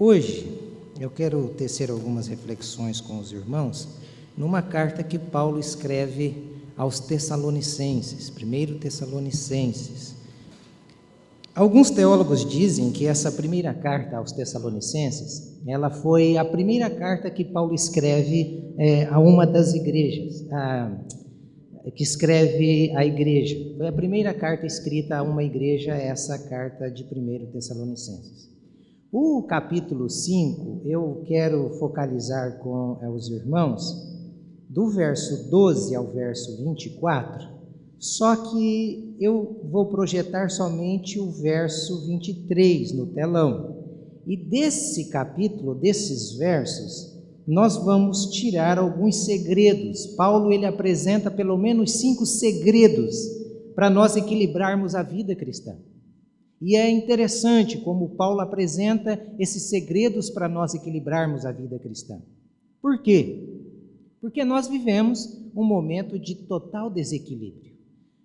Hoje eu quero tecer algumas reflexões com os irmãos numa carta que Paulo escreve aos Tessalonicenses, 1 Tessalonicenses. Alguns teólogos dizem que essa primeira carta aos Tessalonicenses, ela foi a primeira carta que Paulo escreve a uma das igrejas, que escreve à igreja. Foi a primeira carta escrita a uma igreja, essa carta de 1 Tessalonicenses. O capítulo 5, eu quero focalizar com os irmãos, do verso 12 ao verso 24, só que eu vou projetar somente o verso 23 no telão. E desse capítulo, desses versos, nós vamos tirar alguns segredos. Paulo, ele apresenta pelo menos 5 segredos para nós equilibrarmos a vida cristã. E é interessante como Paulo apresenta esses segredos para nós equilibrarmos a vida cristã. Por quê? Porque nós vivemos um momento de total desequilíbrio.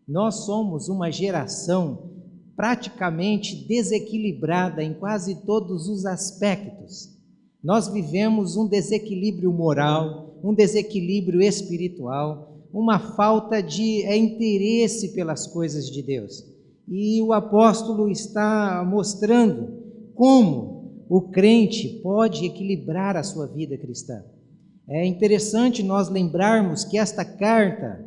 Nós somos uma geração praticamente desequilibrada em quase todos os aspectos. Nós vivemos um desequilíbrio moral, um desequilíbrio espiritual, uma falta de interesse pelas coisas de Deus. E o apóstolo está mostrando como o crente pode equilibrar a sua vida cristã. É interessante nós lembrarmos que esta carta,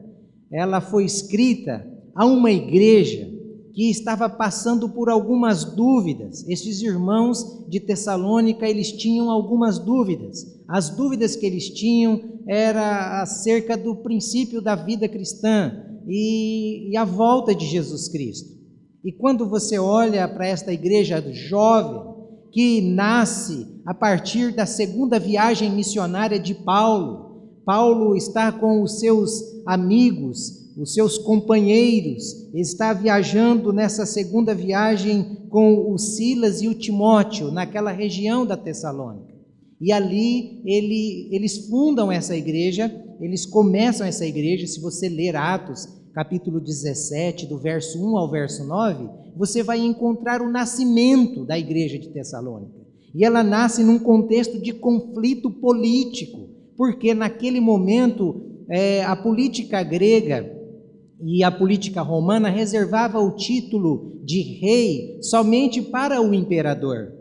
ela foi escrita a uma igreja que estava passando por algumas dúvidas. Estes irmãos de Tessalônica, eles tinham algumas dúvidas. As dúvidas que eles tinham era acerca do princípio da vida cristã e a volta de Jesus Cristo. E quando você olha para esta igreja jovem, que nasce a partir da segunda viagem missionária de Paulo, Paulo está com os seus amigos, os seus companheiros, está viajando nessa segunda viagem com o Silas e o Timóteo, naquela região da Tessalônica. E ali eles fundam essa igreja, eles começam essa igreja. Se você ler Atos, capítulo 17, do verso 1 ao verso 9, você vai encontrar o nascimento da igreja de Tessalônica. E ela nasce num contexto de conflito político, porque naquele momento a política grega e a política romana reservava o título de rei somente para o imperador.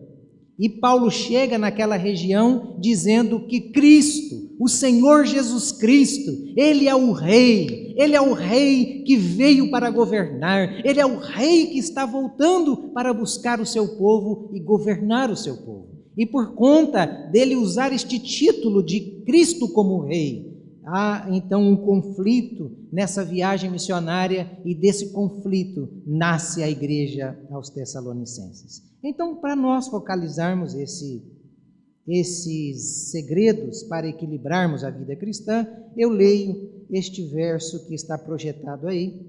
E Paulo chega naquela região dizendo que Cristo, o Senhor Jesus Cristo, Ele é o Rei que veio para governar, Ele é o Rei que está voltando para buscar o seu povo e governar o seu povo. E por conta dele usar este título de Cristo como Rei, há então um conflito nessa viagem missionária, e desse conflito nasce a igreja aos Tessalonicenses. Então, para nós focalizarmos esses segredos para equilibrarmos a vida cristã, eu leio este verso que está projetado aí.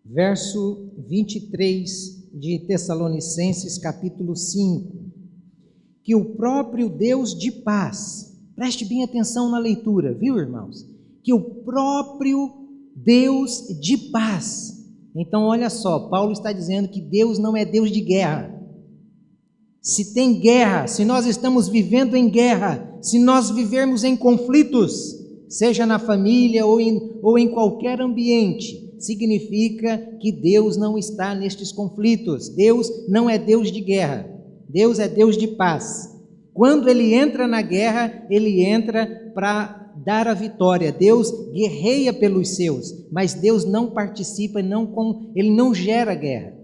Verso 23 de Tessalonicenses, capítulo 5. Que o próprio Deus de paz, preste bem atenção na leitura, viu, irmãos? Que o próprio Deus de paz. Então, olha só, Paulo está dizendo que Deus não é Deus de guerra. Se tem guerra, se nós estamos vivendo em guerra, se nós vivermos em conflitos, seja na família ou em qualquer ambiente, significa que Deus não está nestes conflitos. Deus não é Deus de guerra. Deus é Deus de paz. Quando Ele entra na guerra, Ele entra para dar a vitória. Deus guerreia pelos seus, mas Deus não participa, Ele não gera guerra.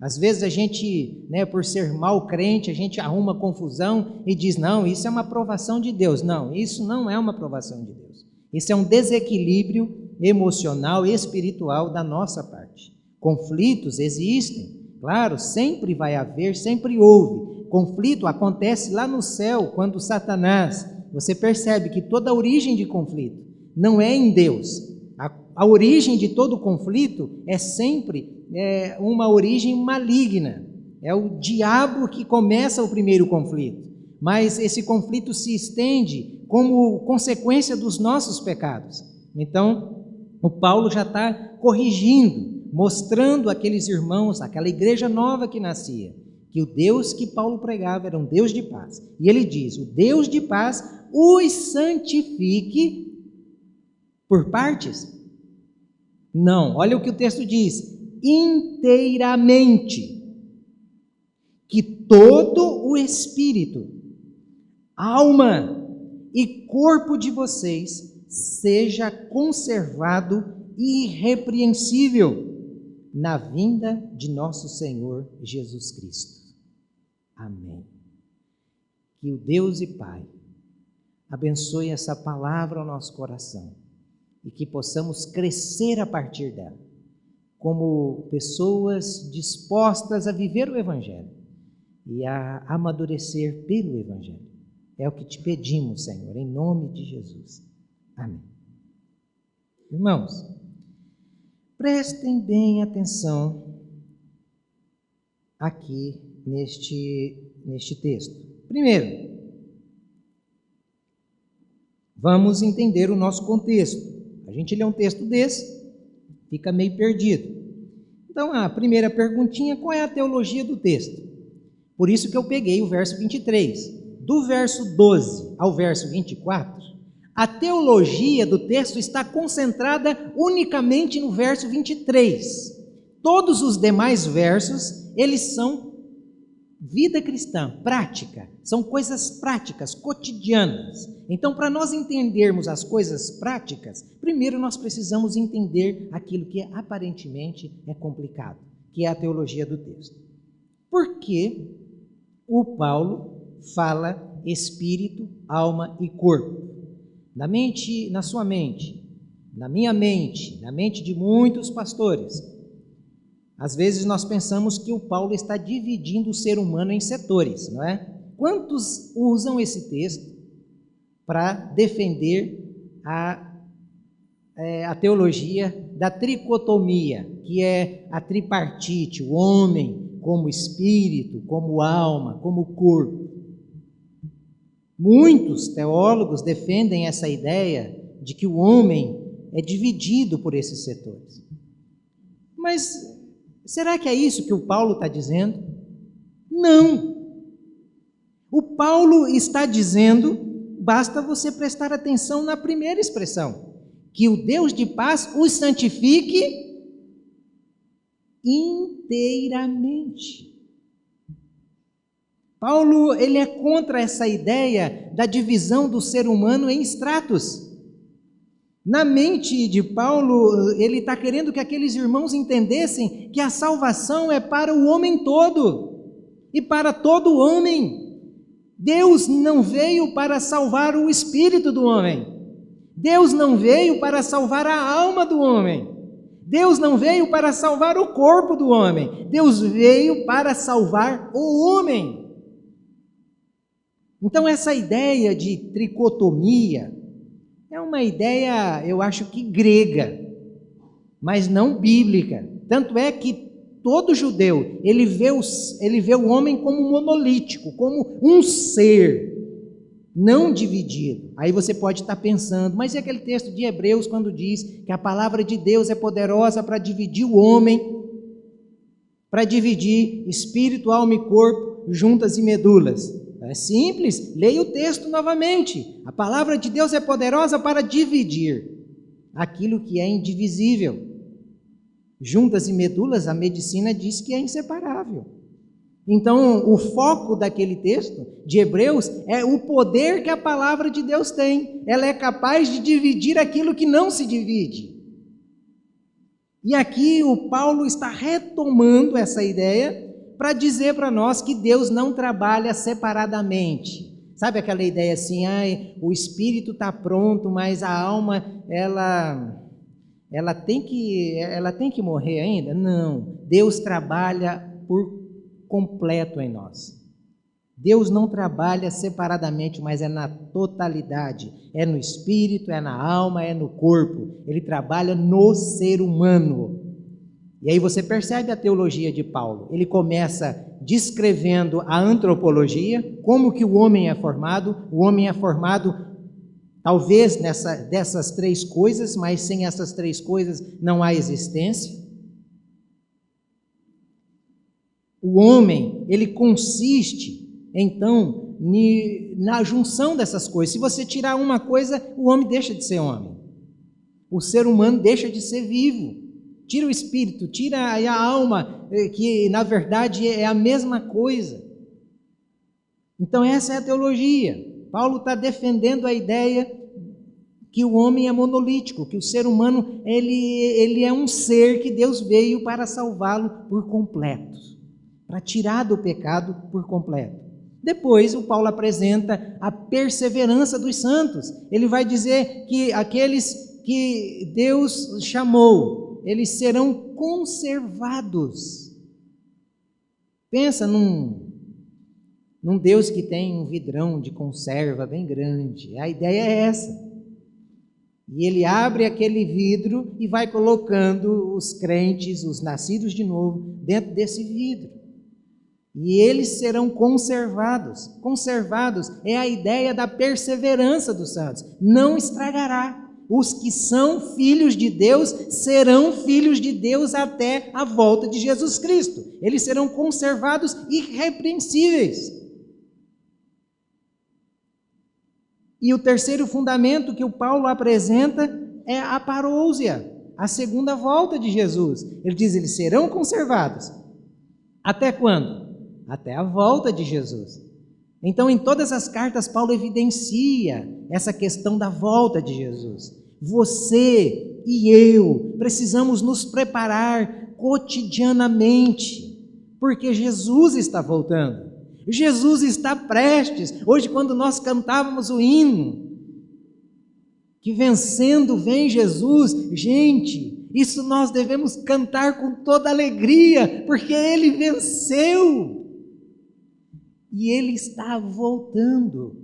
Às vezes a gente, por ser mau crente, a gente arruma confusão e diz, não, isso é uma aprovação de Deus. Não, isso não é uma aprovação de Deus. Isso é um desequilíbrio emocional e espiritual da nossa parte. Conflitos existem. Claro, sempre vai haver, sempre houve. Conflito acontece lá no céu, quando Satanás, você percebe que toda a origem de conflito não é em Deus. A origem de todo conflito é sempre uma origem maligna. É o diabo que começa o primeiro conflito. Mas esse conflito se estende como consequência dos nossos pecados. Então, o Paulo já está corrigindo mostrando àqueles irmãos, àquela igreja nova que nascia, que o Deus que Paulo pregava era um Deus de paz. E ele diz: o Deus de paz os santifique por partes? Não, olha o que o texto diz: inteiramente. Que todo o espírito, alma e corpo de vocês seja conservado irrepreensível na vinda de nosso Senhor Jesus Cristo. Amém. Que o Deus e Pai abençoe essa palavra ao nosso coração e que possamos crescer a partir dela, como pessoas dispostas a viver o Evangelho e a amadurecer pelo Evangelho. É o que te pedimos, Senhor, em nome de Jesus. Amém. Irmãos, prestem bem atenção aqui neste texto. Primeiro, vamos entender o nosso contexto. A gente lê um texto desse, fica meio perdido. Então, a primeira perguntinha: qual é a teologia do texto? Por isso que eu peguei o verso 23. Do verso 12 ao verso 24, a teologia do texto está concentrada unicamente no verso 23. Todos os demais versos, eles são vida cristã, prática, são coisas práticas, cotidianas. Então, para nós entendermos as coisas práticas, primeiro nós precisamos entender aquilo que aparentemente é complicado, que é a teologia do texto. Por que o Paulo fala espírito, alma e corpo? Na sua mente, na minha mente, na mente de muitos pastores, às vezes nós pensamos que o Paulo está dividindo o ser humano em setores, não é? Quantos usam esse texto para defender a teologia da tricotomia, que é a tripartite, o homem como espírito, como alma, como corpo? Muitos teólogos defendem essa ideia de que o homem é dividido por esses setores. Mas será que é isso que o Paulo está dizendo? Não. O Paulo está dizendo, basta você prestar atenção na primeira expressão, que o Deus de paz os santifique inteiramente. Paulo, ele é contra essa ideia da divisão do ser humano em estratos. Na mente de Paulo, ele está querendo que aqueles irmãos entendessem que a salvação é para o homem todo e para todo homem. Deus não veio para salvar o espírito do homem. Deus não veio para salvar a alma do homem. Deus não veio para salvar o corpo do homem. Deus veio para salvar o homem. Então, essa ideia de tricotomia é uma ideia, eu acho que grega, mas não bíblica. Tanto é que todo judeu, ele vê o homem como monolítico, como um ser, não dividido. Aí você pode estar pensando, mas e aquele texto de Hebreus quando diz que a palavra de Deus é poderosa para dividir o homem, para dividir espírito, alma e corpo, juntas e medulas? É simples, leia o texto novamente. A palavra de Deus é poderosa para dividir aquilo que é indivisível. Juntas e medulas, a medicina diz que é inseparável. Então, o foco daquele texto de Hebreus é o poder que a palavra de Deus tem. Ela é capaz de dividir aquilo que não se divide. E aqui o Paulo está retomando essa ideia para dizer para nós que Deus não trabalha separadamente. Sabe aquela ideia assim, o espírito está pronto, mas a alma, ela tem que morrer ainda? Não, Deus trabalha por completo em nós. Deus não trabalha separadamente, mas é na totalidade. É no espírito, é na alma, é no corpo. Ele trabalha no ser humano. E aí você percebe a teologia de Paulo. Ele começa descrevendo a antropologia, como que o homem é formado. O homem é formado talvez dessas três coisas, mas sem essas três coisas não há existência. O homem, ele consiste, então, na junção dessas coisas. Se você tirar uma coisa, o homem deixa de ser homem. O ser humano deixa de ser vivo. Tira o espírito, tira a alma, que na verdade é a mesma coisa. Então essa é a teologia. Paulo está defendendo a ideia que o homem é monolítico, que o ser humano ele é um ser que Deus veio para salvá-lo por completo, para tirar do pecado por completo. Depois o Paulo apresenta a perseverança dos santos. Ele vai dizer que aqueles que Deus chamou, eles serão conservados. Pensa num Deus que tem um vidrão de conserva bem grande. A ideia é essa. E ele abre aquele vidro e vai colocando os crentes, os nascidos de novo, dentro desse vidro. E eles serão conservados. Conservados é a ideia da perseverança dos santos. Não estragará. Os que são filhos de Deus serão filhos de Deus até a volta de Jesus Cristo. Eles serão conservados irrepreensíveis. E o terceiro fundamento que o Paulo apresenta é a parousia, a segunda volta de Jesus. Ele diz, eles serão conservados. Até quando? Até a volta de Jesus. Então, em todas as cartas, Paulo evidencia essa questão da volta de Jesus. Você e eu precisamos nos preparar cotidianamente, porque Jesus está voltando. Jesus está prestes. Hoje, quando nós cantávamos o hino, que vencendo vem Jesus, gente, isso nós devemos cantar com toda alegria, porque Ele venceu. E Ele está voltando.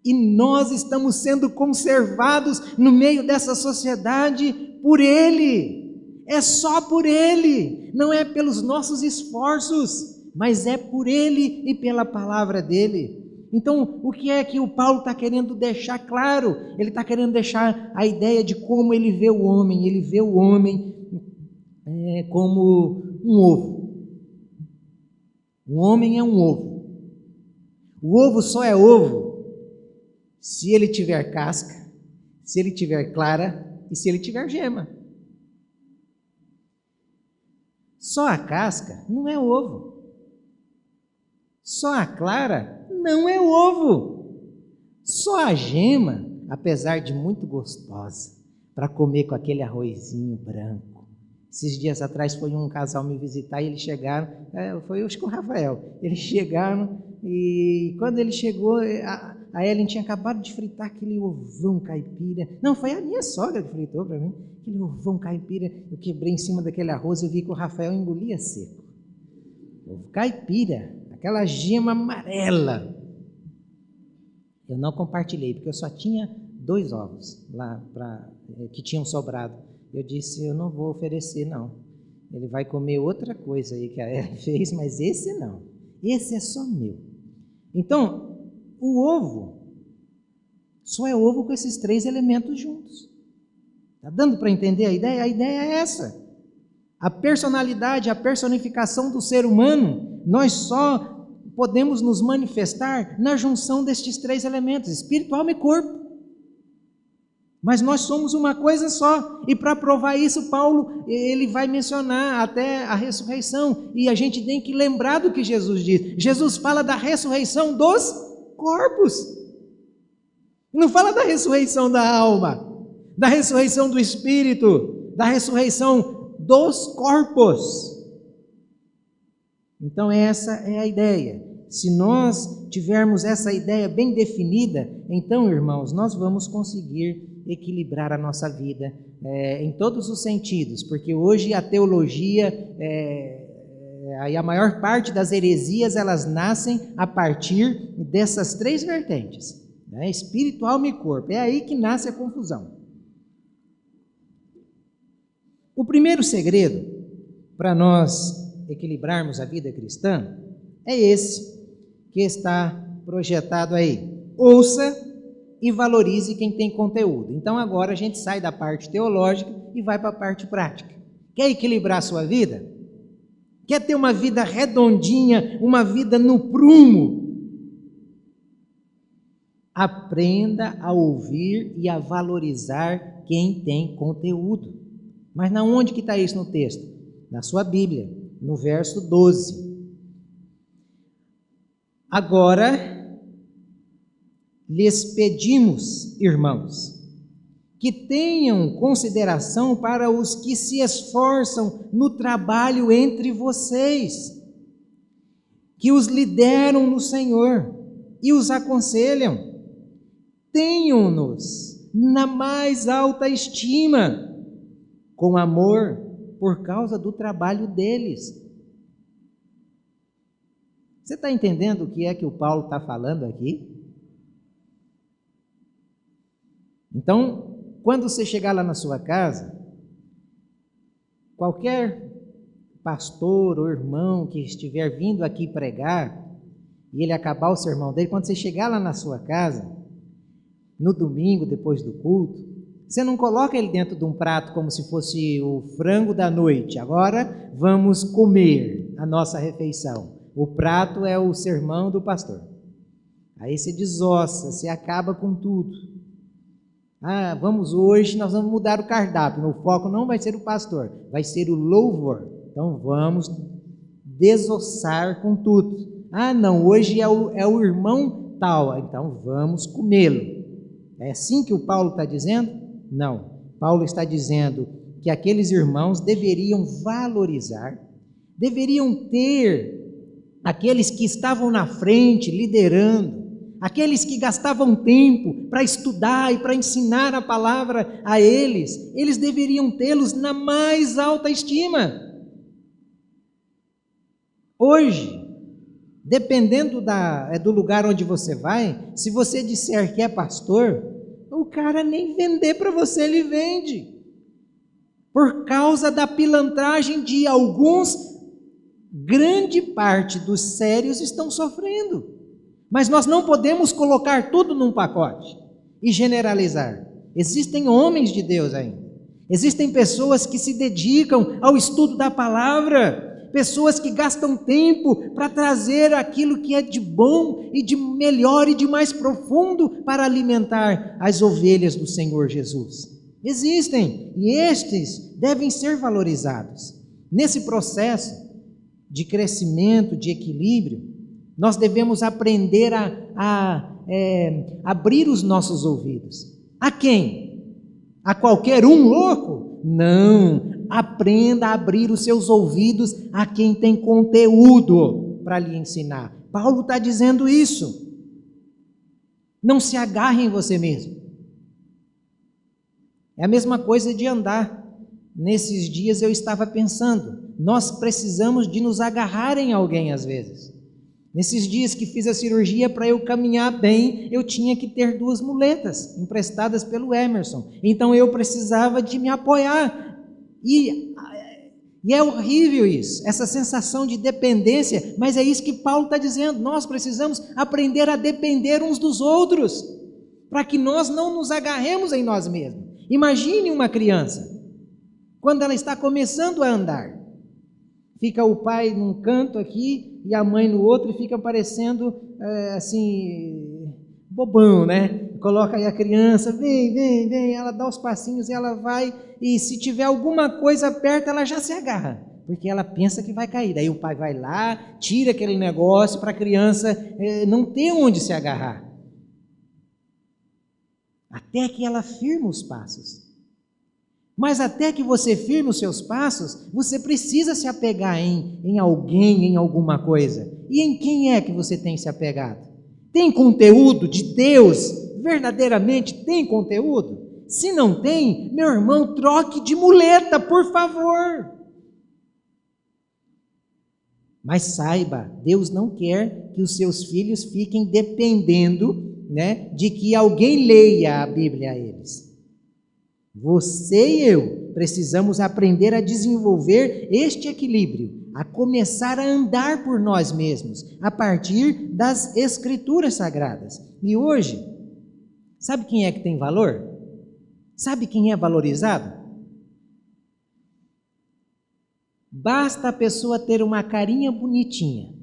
E nós estamos sendo conservados no meio dessa sociedade por Ele. É só por Ele. Não é pelos nossos esforços, mas é por Ele e pela palavra dEle. Então, o que é que o Paulo está querendo deixar claro? Ele está querendo deixar a ideia de como ele vê o homem. Ele vê o homem como um ovo. O homem é um ovo. O ovo só é ovo se ele tiver casca, se ele tiver clara e se ele tiver gema. Só a casca não é ovo. Só a clara não é ovo. Só a gema, apesar de muito gostosa, para comer com aquele arrozinho branco. Esses dias atrás foi um casal me visitar e eles chegaram, foi acho que o Rafael, eles chegaram e quando ele chegou, a Ellen tinha acabado de fritar aquele ovão caipira. Não, foi a minha sogra que fritou para mim, aquele ovão caipira, eu quebrei em cima daquele arroz e eu vi que o Rafael engolia seco. Ovo caipira, aquela gema amarela. Eu não compartilhei, porque eu só tinha 2 ovos lá que tinham sobrado. Eu disse, eu não vou oferecer, não. Ele vai comer outra coisa aí que a Ellen fez, mas esse não. Esse é só meu. Então, o ovo só é ovo com esses 3 elementos juntos. Está dando para entender a ideia? A ideia é essa. A personalidade, a personificação do ser humano, nós só podemos nos manifestar na junção destes 3 elementos, espírito, alma e corpo. Mas nós somos uma coisa só. E para provar isso, Paulo, ele vai mencionar até a ressurreição. E a gente tem que lembrar do que Jesus diz. Jesus fala da ressurreição dos corpos. Não fala da ressurreição da alma, da ressurreição do espírito, da ressurreição dos corpos. Então essa é a ideia. Se nós tivermos essa ideia bem definida, então, irmãos, nós vamos conseguir equilibrar a nossa vida em todos os sentidos, porque hoje a teologia e a maior parte das heresias, elas nascem a partir dessas 3 vertentes, né? Espírito, alma e corpo. É aí que nasce a confusão. O primeiro segredo para nós equilibrarmos a vida cristã é esse que está projetado aí. Ouça e valorize quem tem conteúdo. Então agora a gente sai da parte teológica e vai para a parte prática. Quer equilibrar a sua vida? quer ter uma vida redondinha, uma vida no prumo, aprenda a ouvir e a valorizar quem tem conteúdo. Mas na onde que está isso no texto? Na sua Bíblia, no verso 12. Agora, lhes pedimos, irmãos, que tenham consideração para os que se esforçam no trabalho entre vocês, que os lideram no Senhor e os aconselham. Tenham-nos na mais alta estima, com amor, por causa do trabalho deles. Você está entendendo o que é que o Paulo está falando aqui? Então, quando você chegar lá na sua casa, qualquer pastor ou irmão que estiver vindo aqui pregar, e ele acabar o sermão dele, quando você chegar lá na sua casa, no domingo, depois do culto, você não coloca ele dentro de um prato como se fosse o frango da noite. Agora vamos comer a nossa refeição. O prato é o sermão do pastor. Aí você desossa, você acaba com tudo. Hoje nós vamos mudar o cardápio. O foco não vai ser o pastor, vai ser o louvor. Então vamos desossar com tudo. Não, hoje é o irmão tal, então vamos comê-lo. É assim que o Paulo está dizendo? Não. Paulo está dizendo que aqueles irmãos deveriam valorizar, deveriam ter aqueles que estavam na frente, liderando, aqueles que gastavam tempo para estudar e para ensinar a palavra a eles deveriam tê-los na mais alta estima. Hoje, dependendo do lugar onde você vai, se você disser que é pastor, o cara nem vender para você ele vende. Por causa da pilantragem de alguns, grande parte dos sérios estão sofrendo. Mas nós não podemos colocar tudo num pacote e generalizar. Existem homens de Deus ainda. Existem pessoas que se dedicam ao estudo da palavra, pessoas que gastam tempo para trazer aquilo que é de bom e de melhor e de mais profundo para alimentar as ovelhas do Senhor Jesus. Existem, e estes devem ser valorizados. Nesse processo de crescimento, de equilíbrio, nós devemos aprender a abrir os nossos ouvidos. A quem? A qualquer um louco? Não. Aprenda a abrir os seus ouvidos a quem tem conteúdo para lhe ensinar. Paulo está dizendo isso. Não se agarre em você mesmo. É a mesma coisa de andar. Nesses dias eu estava pensando, nós precisamos de nos agarrar em alguém às vezes. Nesses dias que fiz a cirurgia, para eu caminhar bem, eu tinha que ter 2 muletas emprestadas pelo Emerson. Então eu precisava de me apoiar. E é horrível isso, essa sensação de dependência, mas é isso que Paulo está dizendo. Nós precisamos aprender a depender uns dos outros, para que nós não nos agarremos em nós mesmos. Imagine uma criança, quando ela está começando a andar. Fica o pai num canto aqui e a mãe no outro e fica parecendo assim, bobão, né? Coloca aí a criança, vem, ela dá os passinhos e ela vai, e se tiver alguma coisa perto, ela já se agarra, porque ela pensa que vai cair. Daí o pai vai lá, tira aquele negócio para a criança não ter onde se agarrar, até que ela firma os passos. Mas até que você firme os seus passos, você precisa se apegar em alguém, em alguma coisa. E em quem é que você tem se apegado? Tem conteúdo de Deus? Verdadeiramente tem conteúdo? Se não tem, meu irmão, troque de muleta, por favor. Mas saiba, Deus não quer que os seus filhos fiquem dependendo, de que alguém leia a Bíblia a eles. Você e eu precisamos aprender a desenvolver este equilíbrio, a começar a andar por nós mesmos, a partir das Escrituras Sagradas. E hoje, sabe quem é que tem valor? Sabe quem é valorizado? Basta a pessoa ter uma carinha bonitinha,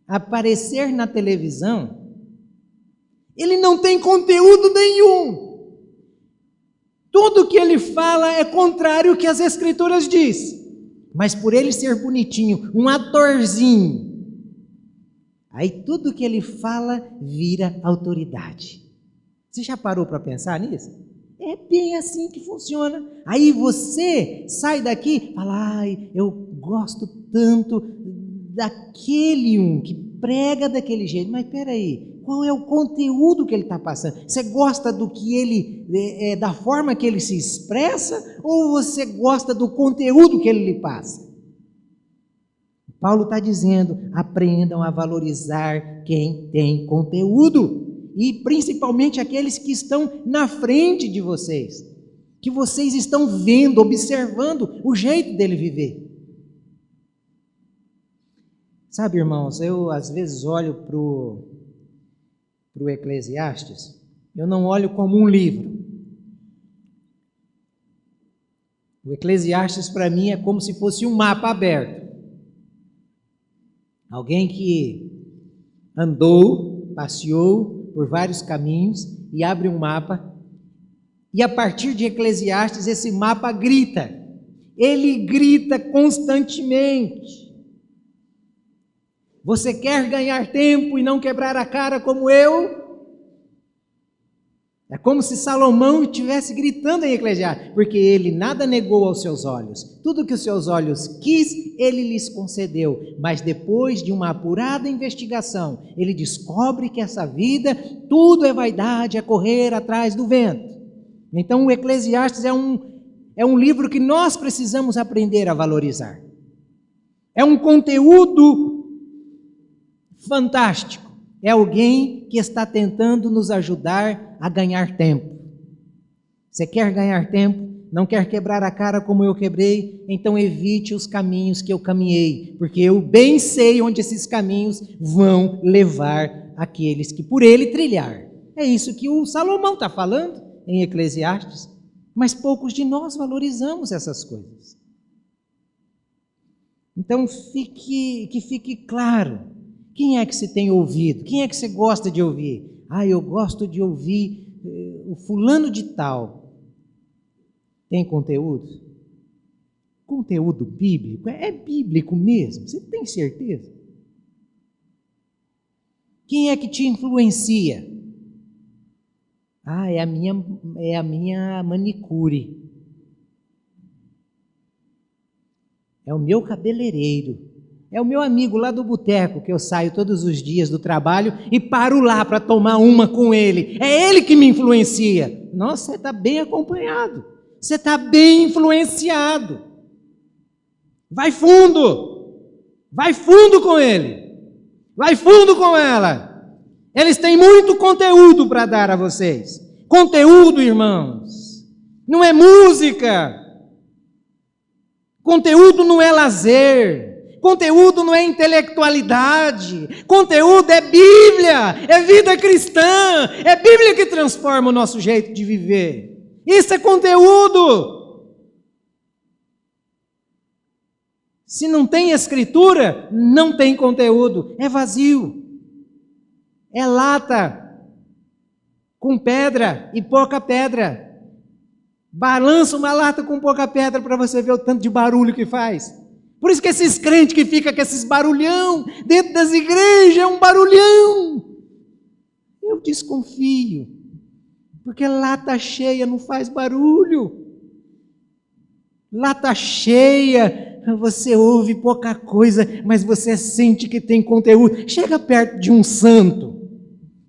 aparecer na televisão, ele não tem conteúdo nenhum. Tudo que ele fala é contrário ao que as Escrituras dizem. Mas por ele ser bonitinho, um atorzinho, aí tudo que ele fala vira autoridade. Você já parou para pensar nisso? É bem assim que funciona. Aí você sai daqui e fala, ai, eu gosto tanto daquele que prega daquele jeito. Mas peraí, qual é o conteúdo que ele está passando? Você gosta do que ele, da forma que ele se expressa, ou você gosta do conteúdo que ele lhe passa? Paulo está dizendo, aprendam a valorizar quem tem conteúdo. E principalmente aqueles que estão na frente de vocês, que vocês estão vendo, observando o jeito dele viver. Sabe, irmãos, eu às vezes olho para o Eclesiastes, eu não olho como um livro. O Eclesiastes para mim é como se fosse um mapa aberto. Alguém que andou, passeou por vários caminhos e abre um mapa, e a partir de Eclesiastes esse mapa grita, ele grita constantemente. Você quer ganhar tempo e não quebrar a cara como eu? É como se Salomão estivesse gritando em Eclesiastes, porque ele nada negou aos seus olhos. Tudo que os seus olhos quis, ele lhes concedeu. Mas depois de uma apurada investigação, ele descobre que essa vida, tudo é vaidade, é correr atrás do vento. Então o Eclesiastes é um livro que nós precisamos aprender a valorizar. É um conteúdo fantástico. É alguém que está tentando nos ajudar a ganhar tempo. Você quer ganhar tempo? Não quer quebrar a cara como eu quebrei? Então evite os caminhos que eu caminhei, porque eu bem sei onde esses caminhos vão levar aqueles que por ele trilhar. É isso que o Salomão está falando em Eclesiastes, mas poucos de nós valorizamos essas coisas. Então que fique claro. Quem é que você tem ouvido? Quem é que você gosta de ouvir? Ah, eu gosto de ouvir o fulano de tal. Tem conteúdo? Conteúdo bíblico? É bíblico mesmo? Você tem certeza? Quem é que te influencia? Ah, é a minha manicure. É o meu cabeleireiro. É o meu amigo lá do boteco, que eu saio todos os dias do trabalho e paro lá para tomar uma com ele. É ele que me influencia. Nossa, você está bem acompanhado. Você está bem influenciado. Vai fundo. Vai fundo com ele. Vai fundo com ela. Eles têm muito conteúdo para dar a vocês. Conteúdo, irmãos. Não é música. Conteúdo não é lazer. Conteúdo não é intelectualidade, conteúdo é Bíblia, é vida cristã, é Bíblia que transforma o nosso jeito de viver. Isso é conteúdo. Se não tem escritura, não tem conteúdo, é vazio, é lata com pedra e pouca pedra. Balança uma lata com pouca pedra para você ver o tanto de barulho que faz. Por isso que esses crentes que ficam com esses barulhão, dentro das igrejas é um barulhão. Eu desconfio, porque lata cheia não faz barulho. Lata cheia, você ouve pouca coisa, mas você sente que tem conteúdo. Chega perto de um santo,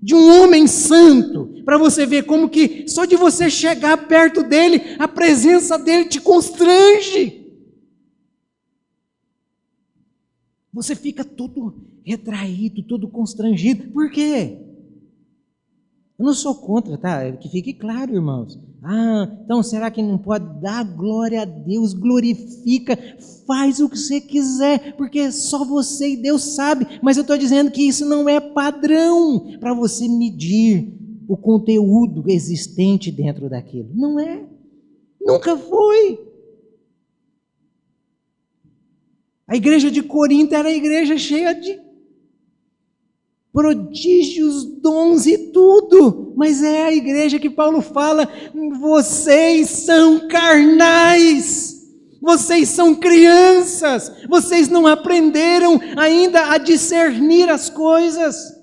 de um homem santo, para você ver como que só de você chegar perto dele, a presença dele te constrange. Você fica todo retraído, todo constrangido. Por quê? Eu não sou contra, tá? Que fique claro, irmãos. Ah, então será que não pode dar glória a Deus? Glorifica, faz o que você quiser, porque só você e Deus sabe. Mas eu estou dizendo que isso não é padrão para você medir o conteúdo existente dentro daquilo. Não é. Nunca foi. A igreja de Corinto era a igreja cheia de prodígios, dons e tudo, mas é a igreja que Paulo fala: vocês são carnais, vocês são crianças, vocês não aprenderam ainda a discernir as coisas.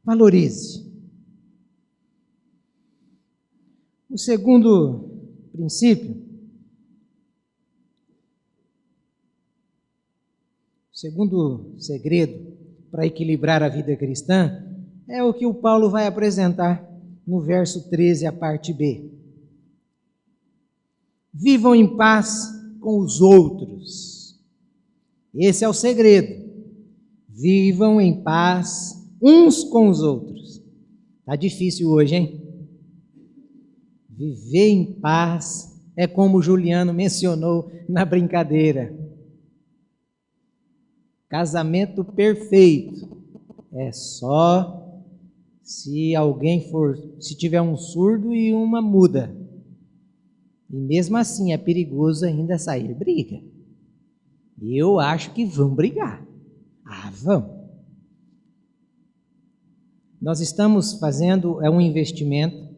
Valorize. O segundo princípio, o segundo segredo para equilibrar a vida cristã é o que o Paulo vai apresentar no verso 13, a parte B. Vivam em paz com os outros. Esse é o segredo. Vivam em paz uns com os outros. Tá difícil hoje, hein? Viver em paz é como o Juliano mencionou na brincadeira. Casamento perfeito é só se se tiver um surdo e uma muda. E mesmo assim é perigoso ainda sair briga. E eu acho que vão brigar. Vão. Nós estamos fazendo um investimento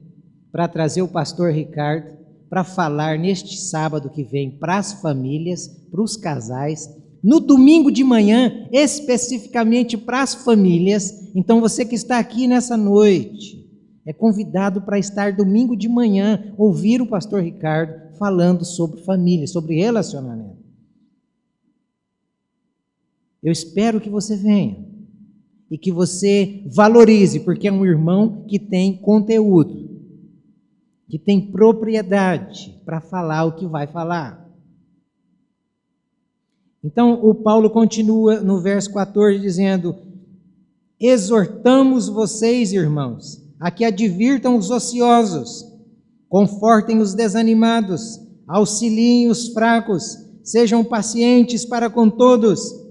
para trazer o pastor Ricardo para falar neste sábado que vem para as famílias, para os casais, no domingo de manhã, especificamente para as famílias. Então você que está aqui nessa noite é convidado para estar domingo de manhã, ouvir o pastor Ricardo falando sobre família, sobre relacionamento. Eu espero que você venha e que você valorize, porque é um irmão que tem conteúdo, que tem propriedade para falar o que vai falar. Então, o Paulo continua no verso 14 dizendo: exortamos vocês, irmãos, a que advirtam os ociosos, confortem os desanimados, auxiliem os fracos, sejam pacientes para com todos.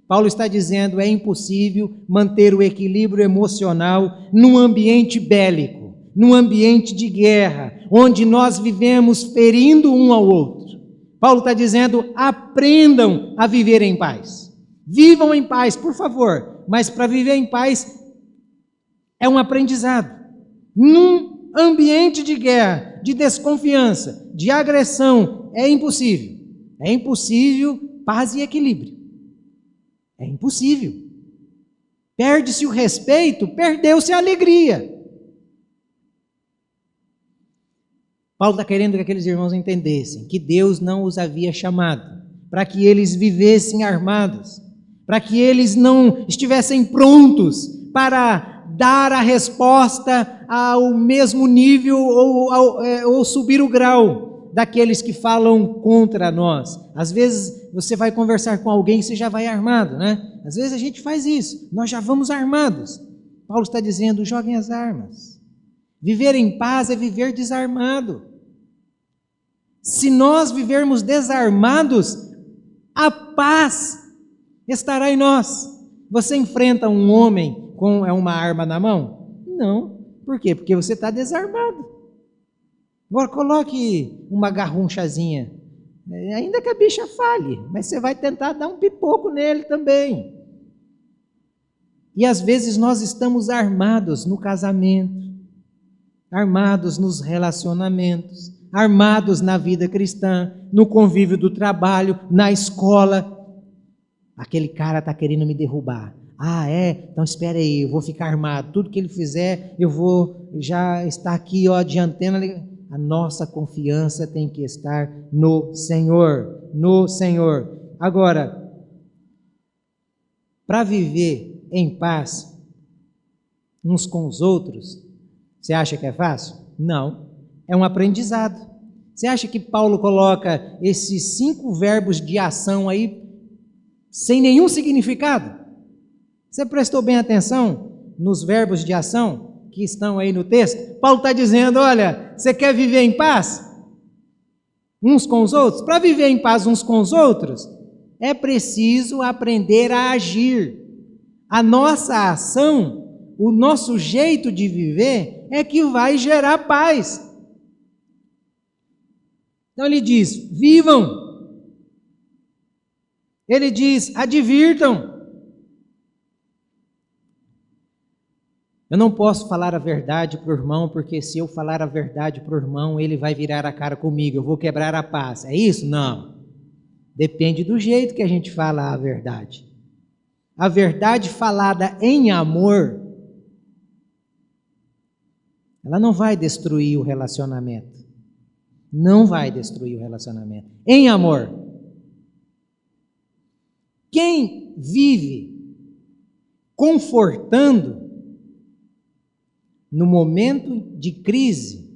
Paulo está dizendo: é impossível manter o equilíbrio emocional num ambiente bélico, num ambiente de guerra, onde nós vivemos ferindo um ao outro. Paulo está dizendo: aprendam a viver em paz. Vivam em paz, por favor. Mas para viver em paz é um aprendizado. Num ambiente de guerra, de desconfiança, de agressão, é impossível. É impossível paz e equilíbrio. É impossível. Perde-se o respeito, perdeu-se a alegria. Paulo está querendo que aqueles irmãos entendessem que Deus não os havia chamado para que eles vivessem armados, para que eles não estivessem prontos para dar a resposta ao mesmo nível ou subir o grau daqueles que falam contra nós. Às vezes você vai conversar com alguém e você já vai armado, né? Às vezes a gente faz isso, nós já vamos armados. Paulo está dizendo: joguem as armas. Viver em paz é viver desarmado. Se nós vivermos desarmados, a paz estará em nós. Você enfrenta um homem com uma arma na mão? Não. Por quê? Porque você está desarmado. Agora coloque uma garrunchazinha, ainda que a bicha falhe, mas você vai tentar dar um pipoco nele também. E às vezes nós estamos armados no casamento, armados nos relacionamentos, armados na vida cristã, no convívio do trabalho, na escola. Aquele cara está querendo me derrubar. Então espera aí, eu vou ficar armado. Tudo que ele fizer, eu vou já estar aqui de antena. A nossa confiança tem que estar no Senhor, no Senhor. Agora, para viver em paz uns com os outros, você acha que é fácil? Não. É um aprendizado. Você acha que Paulo coloca esses 5 verbos de ação aí sem nenhum significado? Você prestou bem atenção nos verbos de ação que estão aí no texto? Paulo está dizendo: olha, você quer viver em paz uns com os outros? Para viver em paz uns com os outros, é preciso aprender a agir. A nossa ação, o nosso jeito de viver é que vai gerar paz. Então ele diz: vivam. Ele diz: advirtam. Eu não posso falar a verdade para o irmão, porque se eu falar a verdade para o irmão, ele vai virar a cara comigo, eu vou quebrar a paz. É isso? Não. Depende do jeito que a gente fala a verdade. A verdade falada em amor, ela não vai destruir o relacionamento. Não vai destruir o relacionamento. Em amor. Quem vive confortando no momento de crise,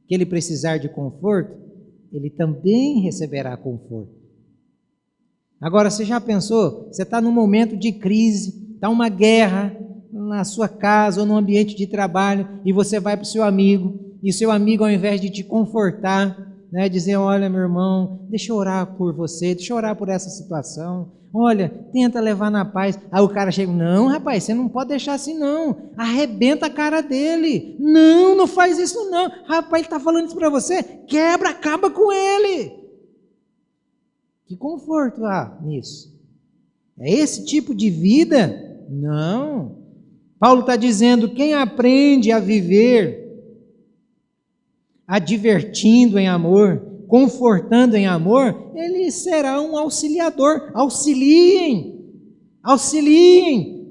que ele precisar de conforto, ele também receberá conforto. Agora, você já pensou? Você está num momento de crise, está uma guerra na sua casa ou no ambiente de trabalho, e você vai para o seu amigo, e o seu amigo, ao invés de te confortar, né, dizer: olha, meu irmão, deixa eu orar por você, deixa eu orar por essa situação, olha, tenta levar na paz. Aí o cara chega: não, rapaz, você não pode deixar assim não, arrebenta a cara dele, não faz isso não, rapaz, ele está falando isso para você, quebra, acaba com ele. Que conforto há nisso? É esse tipo de vida? Não. Paulo está dizendo: quem aprende a viver advertindo em amor, confortando em amor, ele será um auxiliador. Auxiliem,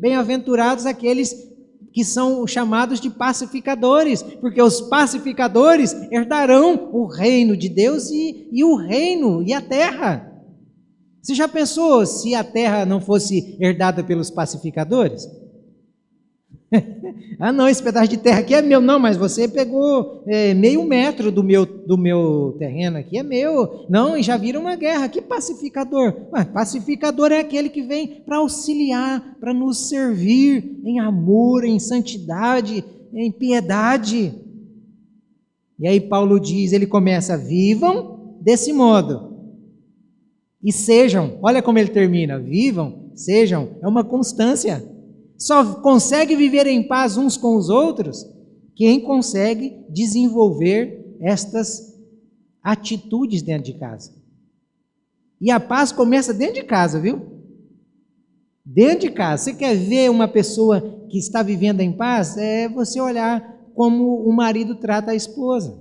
bem-aventurados aqueles que são chamados de pacificadores, porque os pacificadores herdarão o reino de Deus e o reino e a terra. Você já pensou se a terra não fosse herdada pelos pacificadores? Ah, não, esse pedaço de terra aqui é meu. Não, mas você pegou meio metro do meu terreno aqui, é meu. Não, e já vira uma guerra. Que pacificador? Pacificador é aquele que vem para auxiliar, para nos servir em amor, em santidade, em piedade. E aí Paulo diz, ele começa: vivam desse modo. E sejam, olha como ele termina: vivam, sejam, é uma constância. Só consegue viver em paz uns com os outros quem consegue desenvolver estas atitudes dentro de casa. E a paz começa dentro de casa, viu? Dentro de casa. Você quer ver uma pessoa que está vivendo em paz? É você olhar como o marido trata a esposa,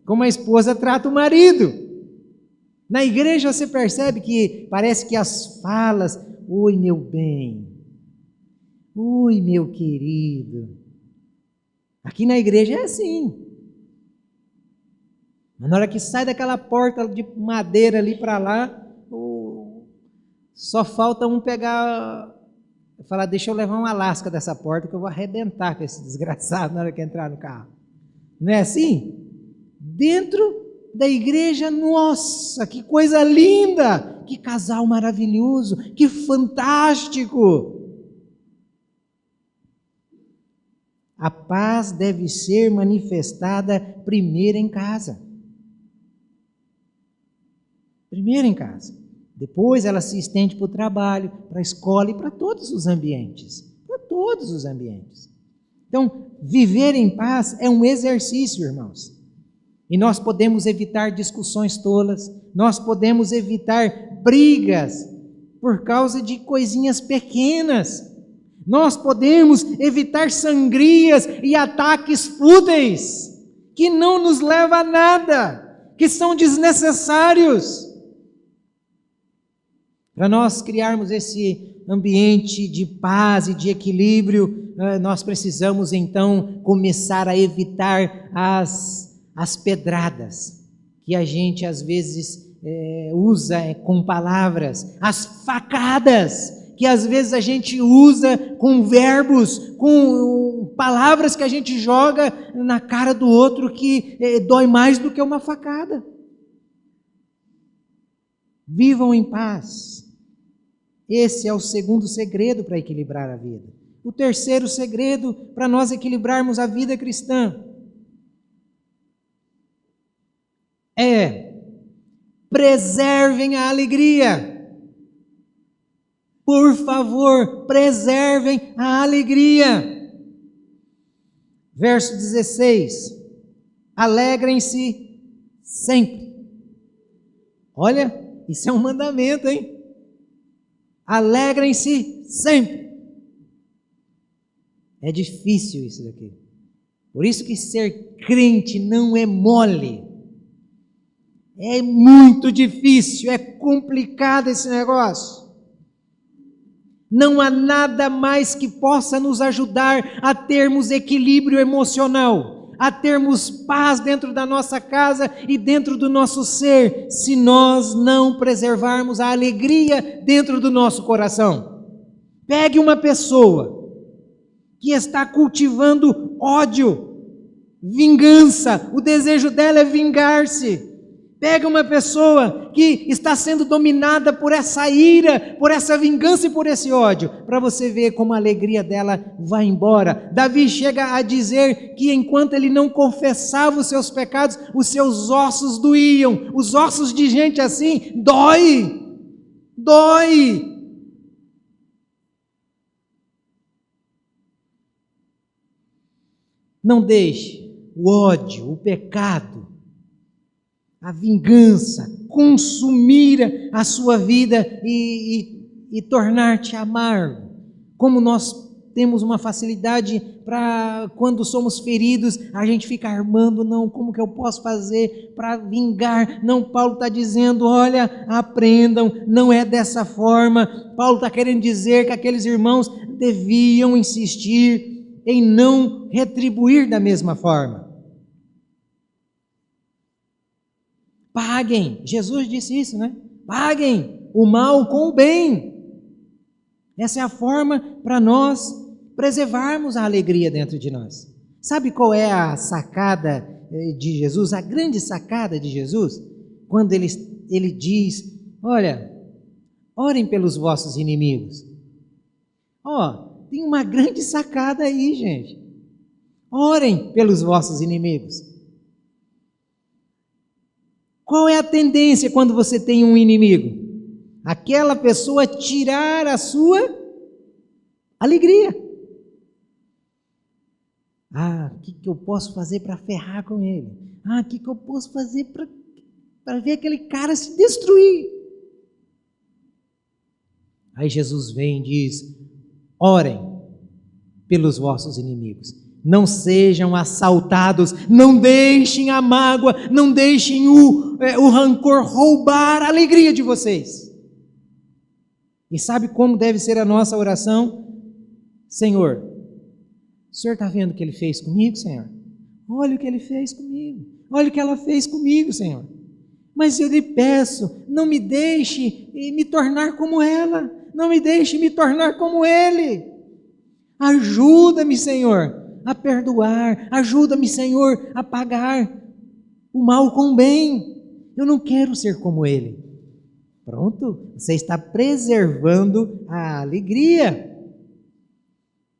como a esposa trata o marido. Na igreja você percebe que parece que as falas: oi, meu bem, oi, meu querido. Aqui na igreja é assim. Mas na hora que sai daquela porta de madeira ali para lá, só falta um pegar e falar: deixa eu levar uma lasca dessa porta que eu vou arrebentar com esse desgraçado na hora que entrar no carro. Não é assim? Dentro da igreja, nossa, que coisa linda, que casal maravilhoso, que fantástico. A paz deve ser manifestada primeiro em casa. Primeiro em casa. Depois ela se estende para o trabalho, para a escola e para todos os ambientes. Para todos os ambientes. Então, viver em paz é um exercício, irmãos. E nós podemos evitar discussões tolas, nós podemos evitar brigas por causa de coisinhas pequenas. Nós podemos evitar sangrias e ataques fúteis, que não nos levam a nada, que são desnecessários. Para nós criarmos esse ambiente de paz e de equilíbrio, nós precisamos então começar a evitar as pedradas, que a gente às vezes usa com palavras, as facadas, que às vezes a gente usa com verbos, com palavras que a gente joga na cara do outro, que dói mais do que uma facada. Vivam em paz. Esse é o segundo segredo para equilibrar a vida. O terceiro segredo para nós equilibrarmos a vida cristã é: preservem a alegria. Por favor, preservem a alegria. Verso 16: alegrem-se sempre. Olha, isso é um mandamento, hein? Alegrem-se sempre. É difícil isso daqui. Por isso que ser crente não é mole. É muito difícil, é complicado esse negócio. Não há nada mais que possa nos ajudar a termos equilíbrio emocional, a termos paz dentro da nossa casa e dentro do nosso ser, se nós não preservarmos a alegria dentro do nosso coração. Pegue uma pessoa que está cultivando ódio, vingança, o desejo dela é vingar-se. Pega uma pessoa que está sendo dominada por essa ira, por essa vingança e por esse ódio, para você ver como a alegria dela vai embora. Davi chega a dizer que enquanto ele não confessava os seus pecados, os seus ossos doíam. Os ossos de gente assim, dói. Não deixe o ódio, o pecado, a vingança consumir a sua vida e tornar-te amargo. Como nós temos uma facilidade para, quando somos feridos, a gente fica armando, não, como que eu posso fazer para vingar? Não, Paulo está dizendo, olha, aprendam, não é dessa forma. Paulo está querendo dizer que aqueles irmãos deviam insistir em não retribuir da mesma forma. Paguem, Jesus disse isso, né? Paguem o mal com o bem. Essa é a forma para nós preservarmos a alegria dentro de nós. Sabe qual é a sacada de Jesus, a grande sacada de Jesus? Quando ele diz, olha, orem pelos vossos inimigos. Tem uma grande sacada aí, gente. Orem pelos vossos inimigos. Qual é a tendência quando você tem um inimigo? Aquela pessoa tirar a sua alegria. O que eu posso fazer para ferrar com ele? O que eu posso fazer para ver aquele cara se destruir? Aí Jesus vem e diz, orem pelos vossos inimigos. Não sejam assaltados, não deixem a mágoa, não deixem o rancor roubar a alegria de vocês. E sabe como deve ser a nossa oração? Senhor, o Senhor está vendo o que Ele fez comigo, Senhor? Olha o que Ele fez comigo, olha o que ela fez comigo, Senhor. Mas eu lhe peço, não me deixe me tornar como ela, não me deixe me tornar como ele. Ajuda-me, Senhor, a perdoar, ajuda-me, Senhor, a pagar o mal com o bem. Eu não quero ser como ele. Pronto, você está preservando a alegria.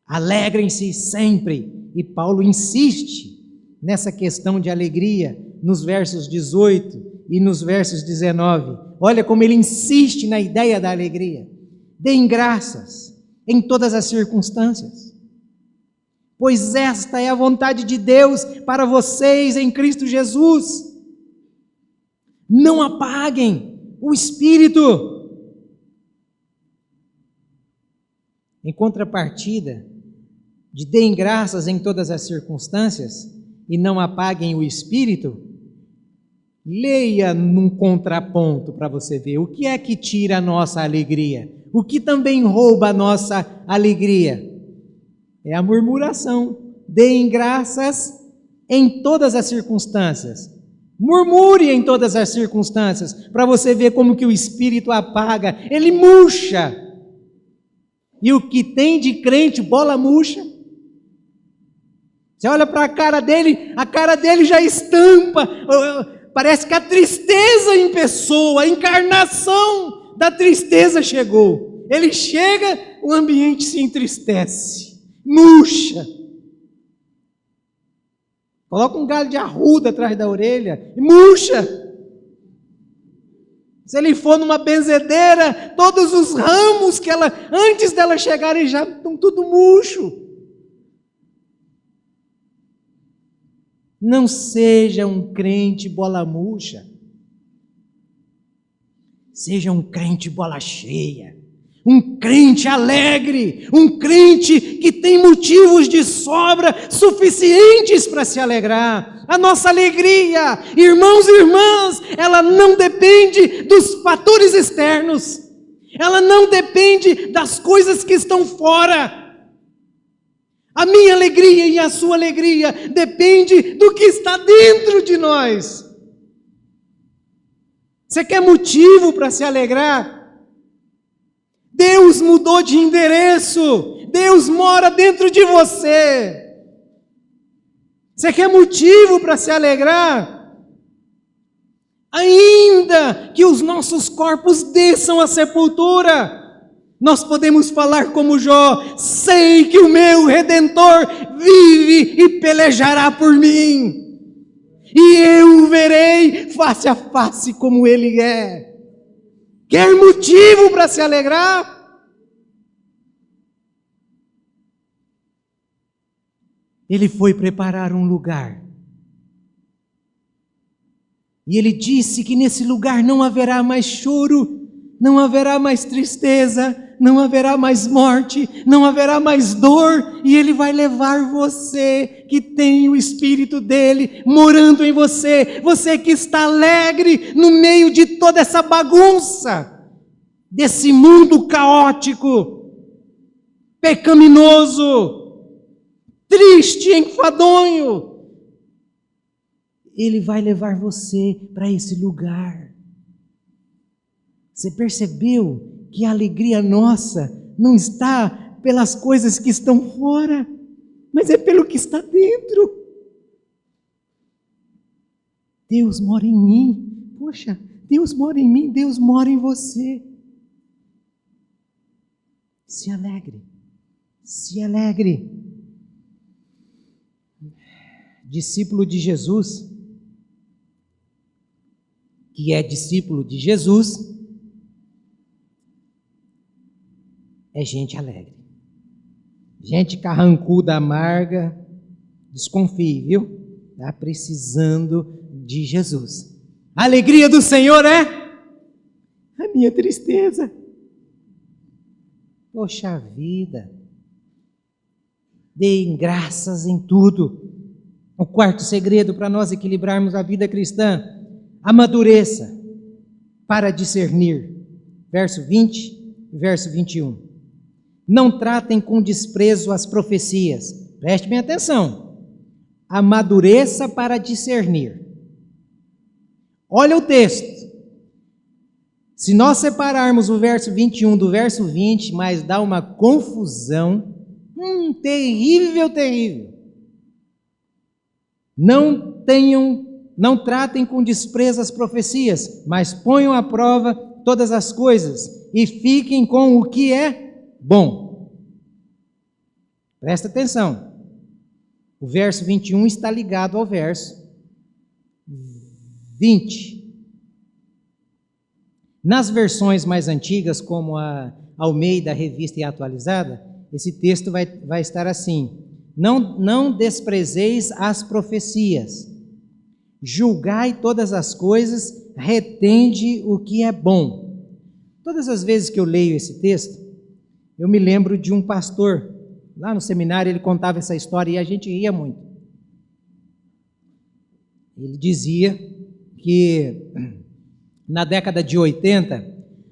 Alegrem-se sempre. E Paulo insiste nessa questão de alegria nos versos 18 e nos versos 19. Olha como ele insiste na ideia da alegria. Deem graças em todas as circunstâncias, pois esta é a vontade de Deus para vocês em Cristo Jesus. Não apaguem o espírito. Em contrapartida de deem graças em todas as circunstâncias e não apaguem o espírito, leia num contraponto para você ver o que é que tira a nossa alegria, o que também rouba a nossa alegria. É a murmuração. Deem graças em todas as circunstâncias. Murmure em todas as circunstâncias, para você ver como que o Espírito apaga, ele murcha. E o que tem de crente, bola murcha. Você olha para a cara dele já estampa, parece que a tristeza em pessoa, a encarnação da tristeza chegou. Ele chega, o ambiente se entristece. Murcha. Coloca um galho de arruda atrás da orelha e murcha. Se ele for numa benzedeira, todos os ramos que ela, antes dela chegar, já estão tudo murcho. Não seja um crente bola murcha. Seja um crente bola cheia, um crente alegre, um crente que tem motivos de sobra suficientes para se alegrar. A nossa alegria, irmãos e irmãs, ela não depende dos fatores externos, ela não depende das coisas que estão fora. A minha alegria e a sua alegria depende do que está dentro de nós. Você quer motivo para se alegrar? Deus mudou de endereço. Deus mora dentro de você. Você quer motivo para se alegrar? Ainda que os nossos corpos desçam à sepultura, nós podemos falar como Jó: sei que o meu Redentor vive e pelejará por mim. E eu o verei face a face como ele é. Quer motivo para se alegrar? Ele foi preparar um lugar. E ele disse que nesse lugar não haverá mais choro, não haverá mais tristeza, não haverá mais morte, não haverá mais dor, e Ele vai levar você, que tem o Espírito dEle morando em você, você que está alegre no meio de toda essa bagunça, desse mundo caótico, pecaminoso, triste, enfadonho. Ele vai levar você para esse lugar. Você percebeu que a alegria nossa não está pelas coisas que estão fora, mas é pelo que está dentro. Deus mora em mim. Poxa, Deus mora em mim, Deus mora em você. Se alegre, se alegre. Discípulo de Jesus, que é discípulo de Jesus, é gente alegre. Gente carrancuda, amarga, desconfie, viu? Está precisando de Jesus. A alegria do Senhor é a minha tristeza. Poxa vida, deem graças em tudo. O quarto segredo para nós equilibrarmos a vida cristã: amadureça para discernir. Verso 20 e verso 21. Não tratem com desprezo as profecias. Preste bem atenção. Amadureça para discernir. Olha o texto. Se nós separarmos o verso 21 do verso 20, mas dá uma confusão, terrível, terrível. Não tratem com desprezo as profecias, mas ponham à prova todas as coisas e fiquem com o que é bom. Presta atenção. O verso 21 está ligado ao verso 20. Nas versões mais antigas, como a Almeida, Revista e Atualizada, esse texto vai estar assim: não desprezeis as profecias, julgai todas as coisas, retende o que é bom. Todas as vezes que eu leio esse texto, eu me lembro de um pastor, lá no seminário, ele contava essa história e a gente ria muito. Ele dizia que na década de 80,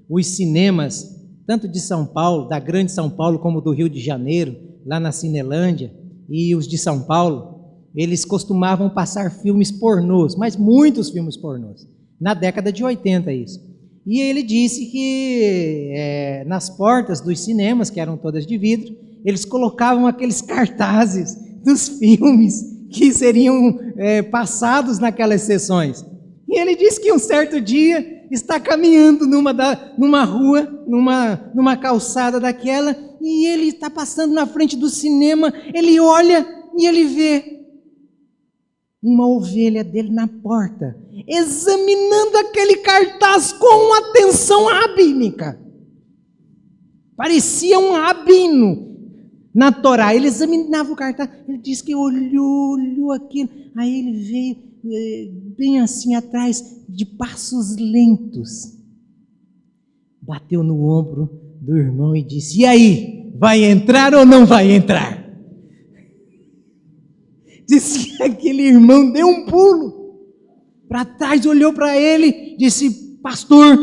os cinemas, tanto de São Paulo, da grande São Paulo, como do Rio de Janeiro, lá na Cinelândia, e os de São Paulo, eles costumavam passar filmes pornôs, mas muitos filmes pornôs, na década de 80 isso. E ele disse que nas portas dos cinemas, que eram todas de vidro, eles colocavam aqueles cartazes dos filmes que seriam passados naquelas sessões. E ele disse que um certo dia está caminhando numa rua, numa calçada daquela, e ele está passando na frente do cinema, ele olha e ele vê uma ovelha dele na porta, examinando aquele cartaz com atenção rabínica. Parecia um rabino na Torá. Ele examinava o cartaz, ele disse que olhou aquilo, aí ele veio bem assim atrás, de passos lentos, bateu no ombro do irmão e disse: e aí, vai entrar ou não vai entrar? Disse que aquele irmão deu um pulo para trás, olhou para ele, disse: pastor,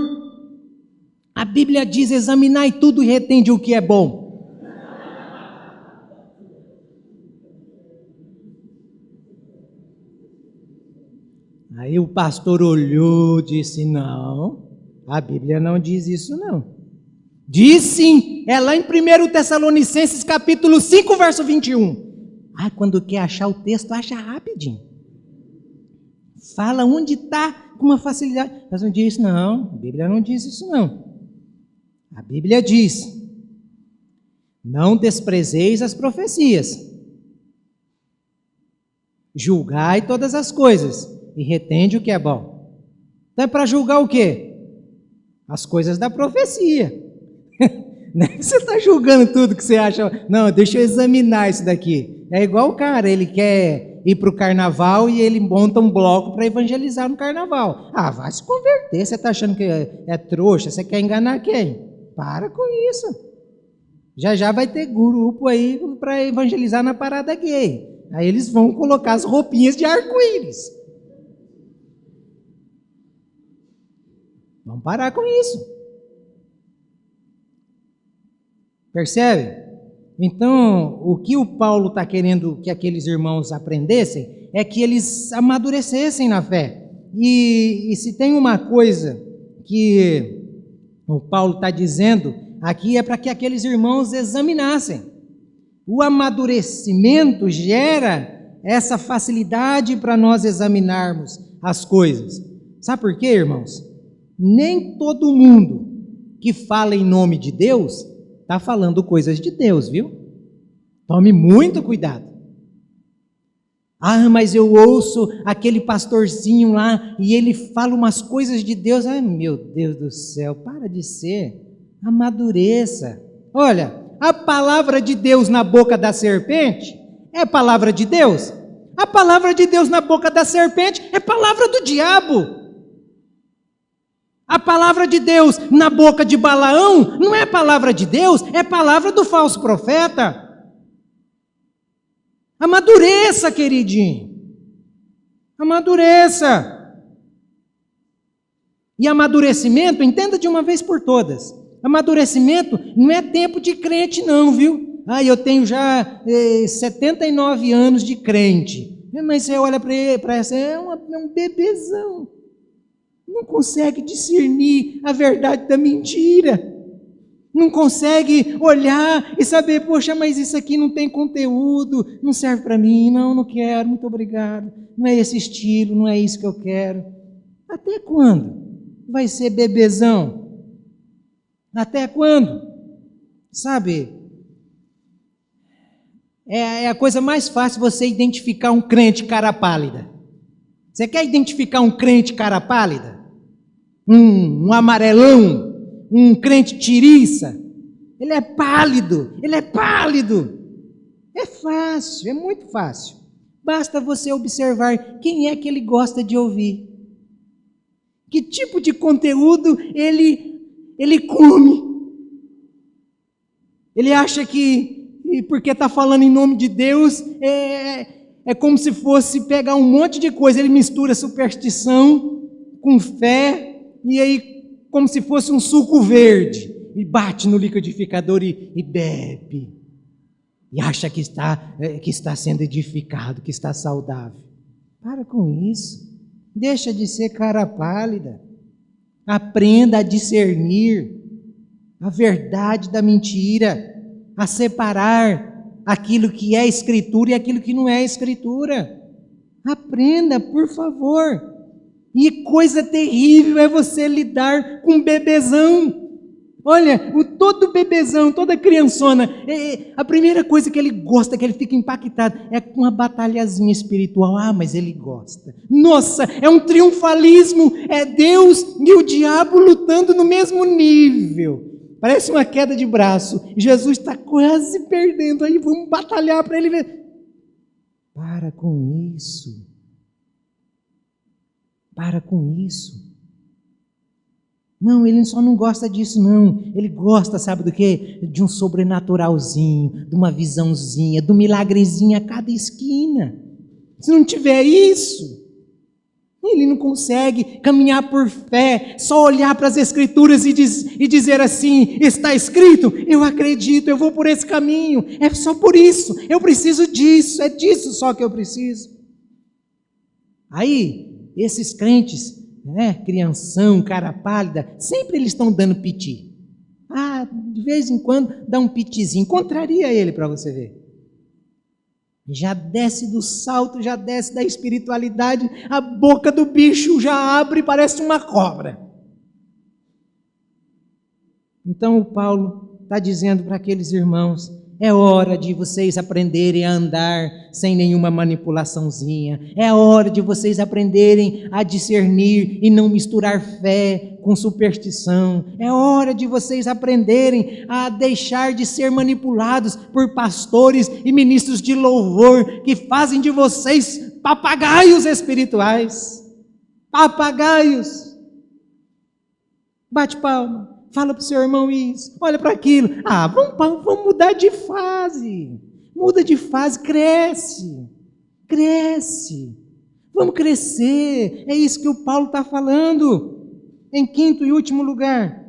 a Bíblia diz: examinai tudo e retende o que é bom. Aí o pastor olhou, disse: não, a Bíblia não diz isso não. Diz sim, é lá em 1 Tessalonicenses capítulo 5, verso 21. Quando quer achar o texto, acha rapidinho. Fala onde está com uma facilidade. Mas não diz não, a Bíblia não diz isso não. A Bíblia diz: não desprezeis as profecias, julgai todas as coisas e retende o que é bom. Então é para julgar o quê? As coisas da profecia. Você está julgando tudo que você acha. Não, deixa eu examinar isso daqui. É igual o cara, ele quer ir para o carnaval e ele monta um bloco para evangelizar no carnaval. Vai se converter, você está achando que é trouxa, você quer enganar quem? Para com isso. Já vai ter grupo aí para evangelizar na parada gay. Aí eles vão colocar as roupinhas de arco-íris. Vamos parar com isso. Percebe? Então, o que o Paulo está querendo que aqueles irmãos aprendessem é que eles amadurecessem na fé. E se tem uma coisa que o Paulo está dizendo aqui é para que aqueles irmãos examinassem. O amadurecimento gera essa facilidade para nós examinarmos as coisas. Sabe por quê, irmãos? Nem todo mundo que fala em nome de Deus está falando coisas de Deus, viu? Tome muito cuidado. Mas eu ouço aquele pastorzinho lá e ele fala umas coisas de Deus. Meu Deus do céu, para de ser. Amadureça. Olha, a palavra de Deus na boca da serpente é palavra de Deus. A palavra de Deus na boca da serpente é palavra do diabo. A palavra de Deus na boca de Balaão não é palavra de Deus, é palavra do falso profeta. Amadureça, queridinho. Amadureça. E amadurecimento, entenda de uma vez por todas. Amadurecimento não é tempo de crente não, viu? Eu tenho já 79 anos de crente. Mas você olha para essa, é um bebezão. Não consegue discernir a verdade da mentira. Não consegue olhar e saber, poxa, mas isso aqui não tem conteúdo, não serve para mim, não quero, muito obrigado. Não é esse estilo, não é isso que eu quero. Até quando vai ser bebezão? Até quando? Sabe, é a coisa mais fácil você identificar um crente cara pálida. Você quer identificar um crente cara pálida? Um amarelão? Um crente tiriça? Ele é pálido. É fácil, é muito fácil. Basta você observar quem é que ele gosta de ouvir. Que tipo de conteúdo ele come. Ele acha que, porque está falando em nome de Deus, é como se fosse pegar um monte de coisa. Ele mistura superstição com fé, e aí como se fosse um suco verde, e bate no liquidificador e bebe, e acha que está sendo edificado, que está saudável. Para com isso, deixa de ser cara pálida, aprenda a discernir a verdade da mentira, a separar aquilo que é escritura e aquilo que não é escritura. Aprenda, por favor. E coisa terrível é você lidar com bebezão. Olha, todo bebezão, toda criançona, a primeira coisa que ele gosta, que ele fica impactado, é com uma batalhazinha espiritual. Mas ele gosta. Nossa, é um triunfalismo, é Deus e o diabo lutando no mesmo nível. Parece uma queda de braço. Jesus está quase perdendo, aí vamos batalhar para ele ver. Para com isso. Para com isso. Não, ele só não gosta disso, não. Ele gosta, sabe do quê? De um sobrenaturalzinho, de uma visãozinha, de um milagrezinho a cada esquina. Se não tiver isso, ele não consegue caminhar por fé, só olhar para as Escrituras e dizer assim: está escrito, eu acredito, eu vou por esse caminho, é só por isso, eu preciso disso, é disso só que eu preciso. Aí, esses crentes, crianção, cara pálida, sempre eles estão dando piti. De vez em quando dá um pitizinho, encontraria ele para você ver. Já desce do salto, já desce da espiritualidade, a boca do bicho já abre e parece uma cobra. Então o Paulo está dizendo para aqueles irmãos: é hora de vocês aprenderem a andar sem nenhuma manipulaçãozinha. É hora de vocês aprenderem a discernir e não misturar fé com superstição. É hora de vocês aprenderem a deixar de ser manipulados por pastores e ministros de louvor que fazem de vocês papagaios espirituais. Papagaios. Bate palma. Fala para o seu irmão isso, olha para aquilo. Vamos mudar de fase. Muda de fase, cresce. Vamos crescer. É isso que o Paulo está falando. Em quinto e último lugar.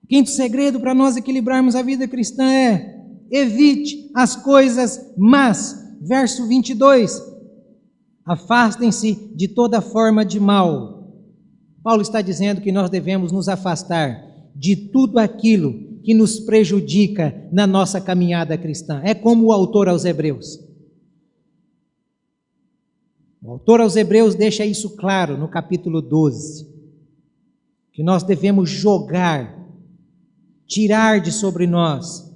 Quinto segredo para nós equilibrarmos a vida cristã é: evite as coisas más. Verso 22. Afastem-se de toda forma de mal. Paulo está dizendo que nós devemos nos afastar de tudo aquilo que nos prejudica na nossa caminhada cristã. É como o autor aos Hebreus. O autor aos Hebreus deixa isso claro no capítulo 12, que nós devemos tirar de sobre nós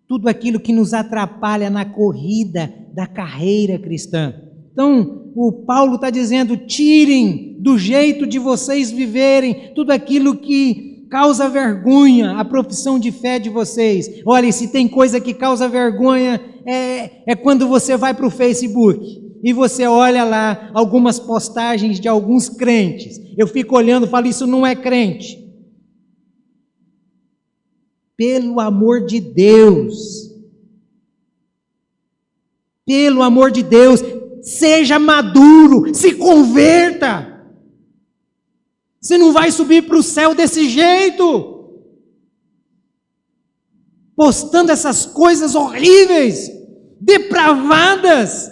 tudo aquilo que nos atrapalha na corrida da carreira cristã. Então, o Paulo está dizendo: tirem do jeito de vocês viverem tudo aquilo que causa vergonha à profissão de fé de vocês. Olha, se tem coisa que causa vergonha, é quando você vai para o Facebook e você olha lá algumas postagens de alguns crentes. Eu fico olhando e falo: isso não é crente. Pelo amor de Deus, seja maduro, se converta. Você não vai subir para o céu desse jeito, postando essas coisas horríveis, depravadas.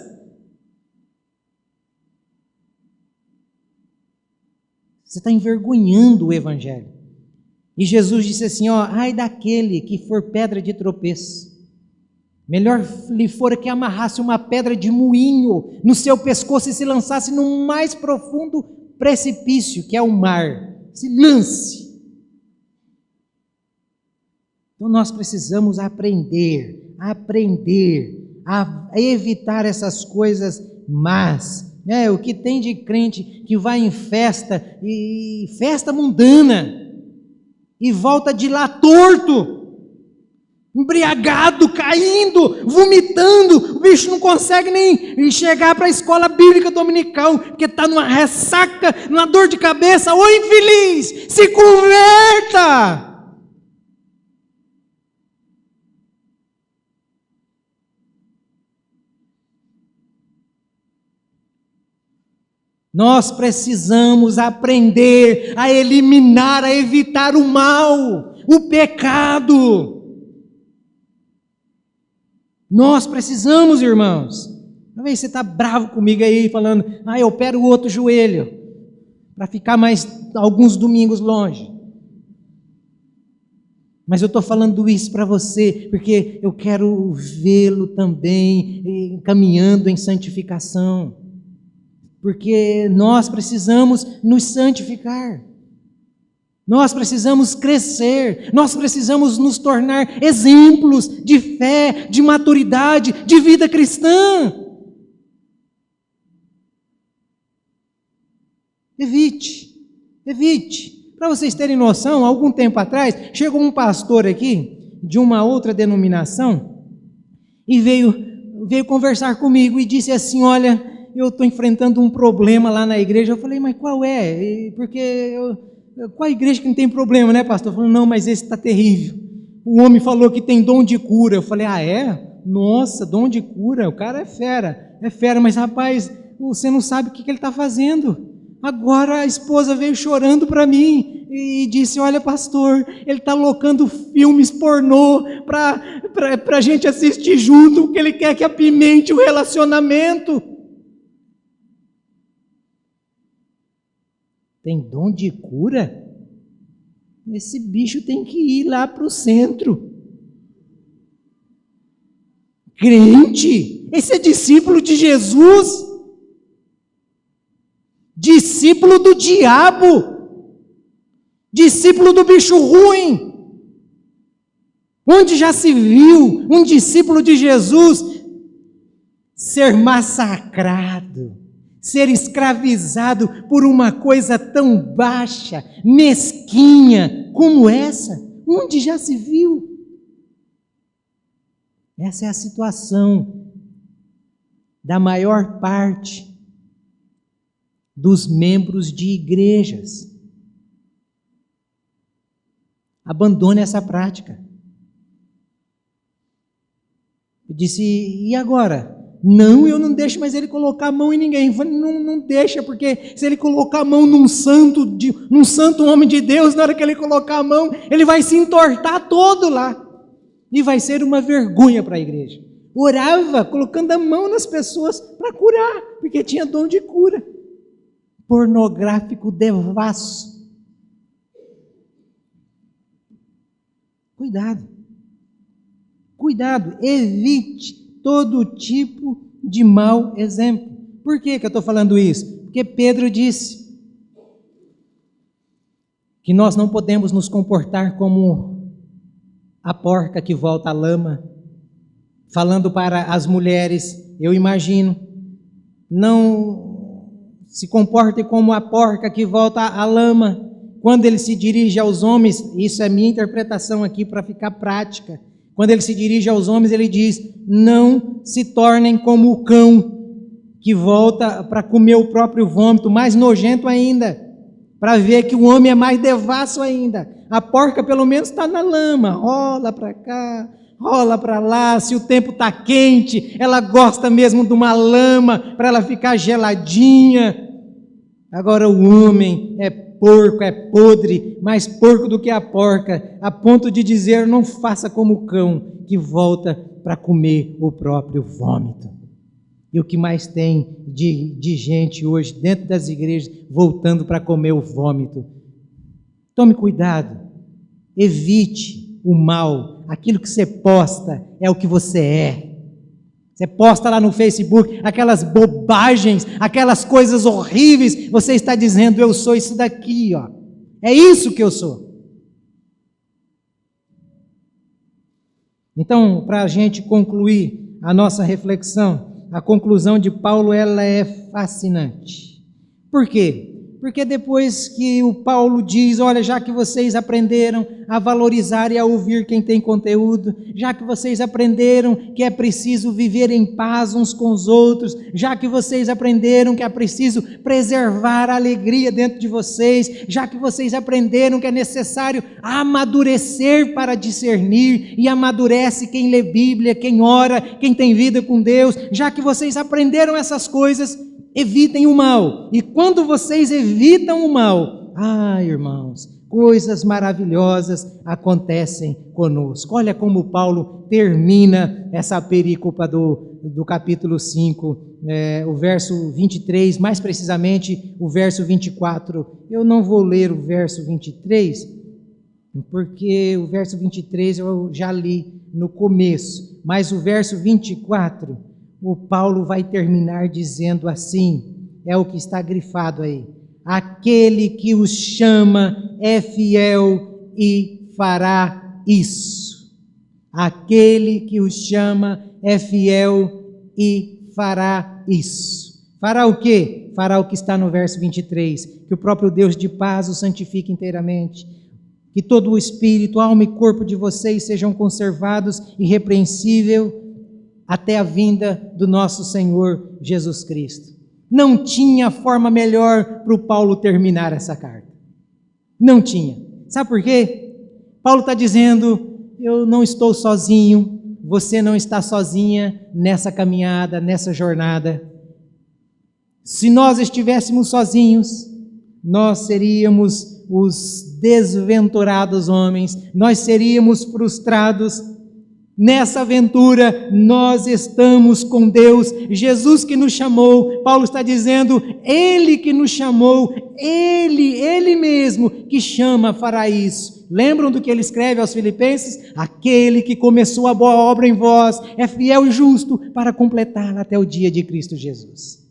Você está envergonhando o Evangelho. E Jesus disse assim: ai daquele que for pedra de tropeço. Melhor lhe fora que amarrasse uma pedra de moinho no seu pescoço e se lançasse no mais profundo precipício, que é o mar. Se lance. Então nós precisamos aprender a evitar essas coisas más. O que tem de crente que vai em festa, e festa mundana, e volta de lá torto, embriagado, caindo, vomitando. O bicho não consegue nem chegar para a escola bíblica dominical, porque está numa ressaca, numa dor de cabeça. Ô infeliz, se converta! Nós precisamos aprender a eliminar, a evitar o mal, o pecado. Nós precisamos, irmãos. Talvez você está bravo comigo aí, falando: eu opero o outro joelho, para ficar mais alguns domingos longe. Mas eu estou falando isso para você, porque eu quero vê-lo também caminhando em santificação. Porque nós precisamos nos santificar. Nós precisamos crescer, nós precisamos nos tornar exemplos de fé, de maturidade, de vida cristã. Evite. Para vocês terem noção, algum tempo atrás, chegou um pastor aqui, de uma outra denominação, e veio conversar comigo e disse assim: olha, eu estou enfrentando um problema lá na igreja. Eu falei, mas qual é? Porque qual igreja que não tem problema, né, pastor? Falou, não, mas esse está terrível. O homem falou que tem dom de cura. Eu falei, ah, é? Nossa, dom de cura, o cara é fera, mas rapaz, você não sabe o que ele está fazendo. Agora a esposa veio chorando para mim e disse, olha pastor, ele está alocando filmes pornô para a gente assistir junto, porque ele quer que apimente o relacionamento. Tem dom de cura? Esse bicho tem que ir lá para o centro. Crente, esse é discípulo de Jesus, discípulo do diabo, discípulo do bicho ruim. Onde já se viu um discípulo de Jesus ser massacrado, ser escravizado por uma coisa tão baixa, mesquinha como essa? Onde já se viu? Essa é a situação da maior parte dos membros de igrejas. Abandone essa prática. Eu disse, e agora? Não, eu não deixo mais ele colocar a mão em ninguém. Eu falei, não deixa, porque se ele colocar a mão num santo homem de Deus, na hora que ele colocar a mão, ele vai se entortar todo lá. E vai ser uma vergonha para a igreja. Orava colocando a mão nas pessoas para curar, porque tinha dom de cura. Pornográfico devasso. Cuidado, evite todo tipo de mau exemplo. Por que eu estou falando isso? Porque Pedro disse que nós não podemos nos comportar como a porca que volta à lama, falando para as mulheres, eu imagino, não se comporte como a porca que volta à lama. Quando ele se dirige aos homens, isso é minha interpretação aqui para ficar prática, quando ele se dirige aos homens, ele diz, não se tornem como o cão que volta para comer o próprio vômito, mais nojento ainda, para ver que o homem é mais devasso ainda. A porca pelo menos está na lama, rola para cá, rola para lá, se o tempo está quente, ela gosta mesmo de uma lama para ela ficar geladinha. Agora o homem é porco, é podre, mais porco do que a porca, a ponto de dizer, não faça como o cão que volta para comer o próprio vômito. E o que mais tem de gente hoje dentro das igrejas voltando para comer o vômito? Tome cuidado, evite o mal, aquilo que você posta é o que você é. Você posta lá no Facebook aquelas bobagens, aquelas coisas horríveis, você está dizendo, eu sou isso daqui, ó. É isso que eu sou. Então, para a gente concluir a nossa reflexão, a conclusão de Paulo, ela é fascinante. Por quê? Porque depois que o Paulo diz, olha, já que vocês aprenderam a valorizar e a ouvir quem tem conteúdo, já que vocês aprenderam que é preciso viver em paz uns com os outros, já que vocês aprenderam que é preciso preservar a alegria dentro de vocês, já que vocês aprenderam que é necessário amadurecer para discernir, e amadurece quem lê Bíblia, quem ora, quem tem vida com Deus, já que vocês aprenderam essas coisas, evitem o mal. E quando vocês evitam o mal, irmãos, coisas maravilhosas acontecem conosco. Olha como Paulo termina essa perícopa do capítulo 5, o verso 23, mais precisamente o verso 24. Eu não vou ler o verso 23, porque o verso 23 eu já li no começo, mas o verso 24... o Paulo vai terminar dizendo assim, é o que está grifado aí, aquele que os chama é fiel e fará isso. Aquele que os chama é fiel e fará isso. Fará o quê? Fará o que está no verso 23, que o próprio Deus de paz o santifique inteiramente, que todo o espírito, alma e corpo de vocês sejam conservados irrepreensível até a vinda do nosso Senhor Jesus Cristo. Não tinha forma melhor para o Paulo terminar essa carta. Não tinha. Sabe por quê? Paulo está dizendo, eu não estou sozinho, você não está sozinha nessa caminhada, nessa jornada. Se nós estivéssemos sozinhos, nós seríamos os desventurados homens, nós seríamos frustrados. Nessa aventura, nós estamos com Deus, Jesus que nos chamou. Paulo está dizendo, Ele que nos chamou, Ele mesmo que chama fará isso. Lembram do que ele escreve aos Filipenses? Aquele que começou a boa obra em vós é fiel e justo para completá-la até o dia de Cristo Jesus.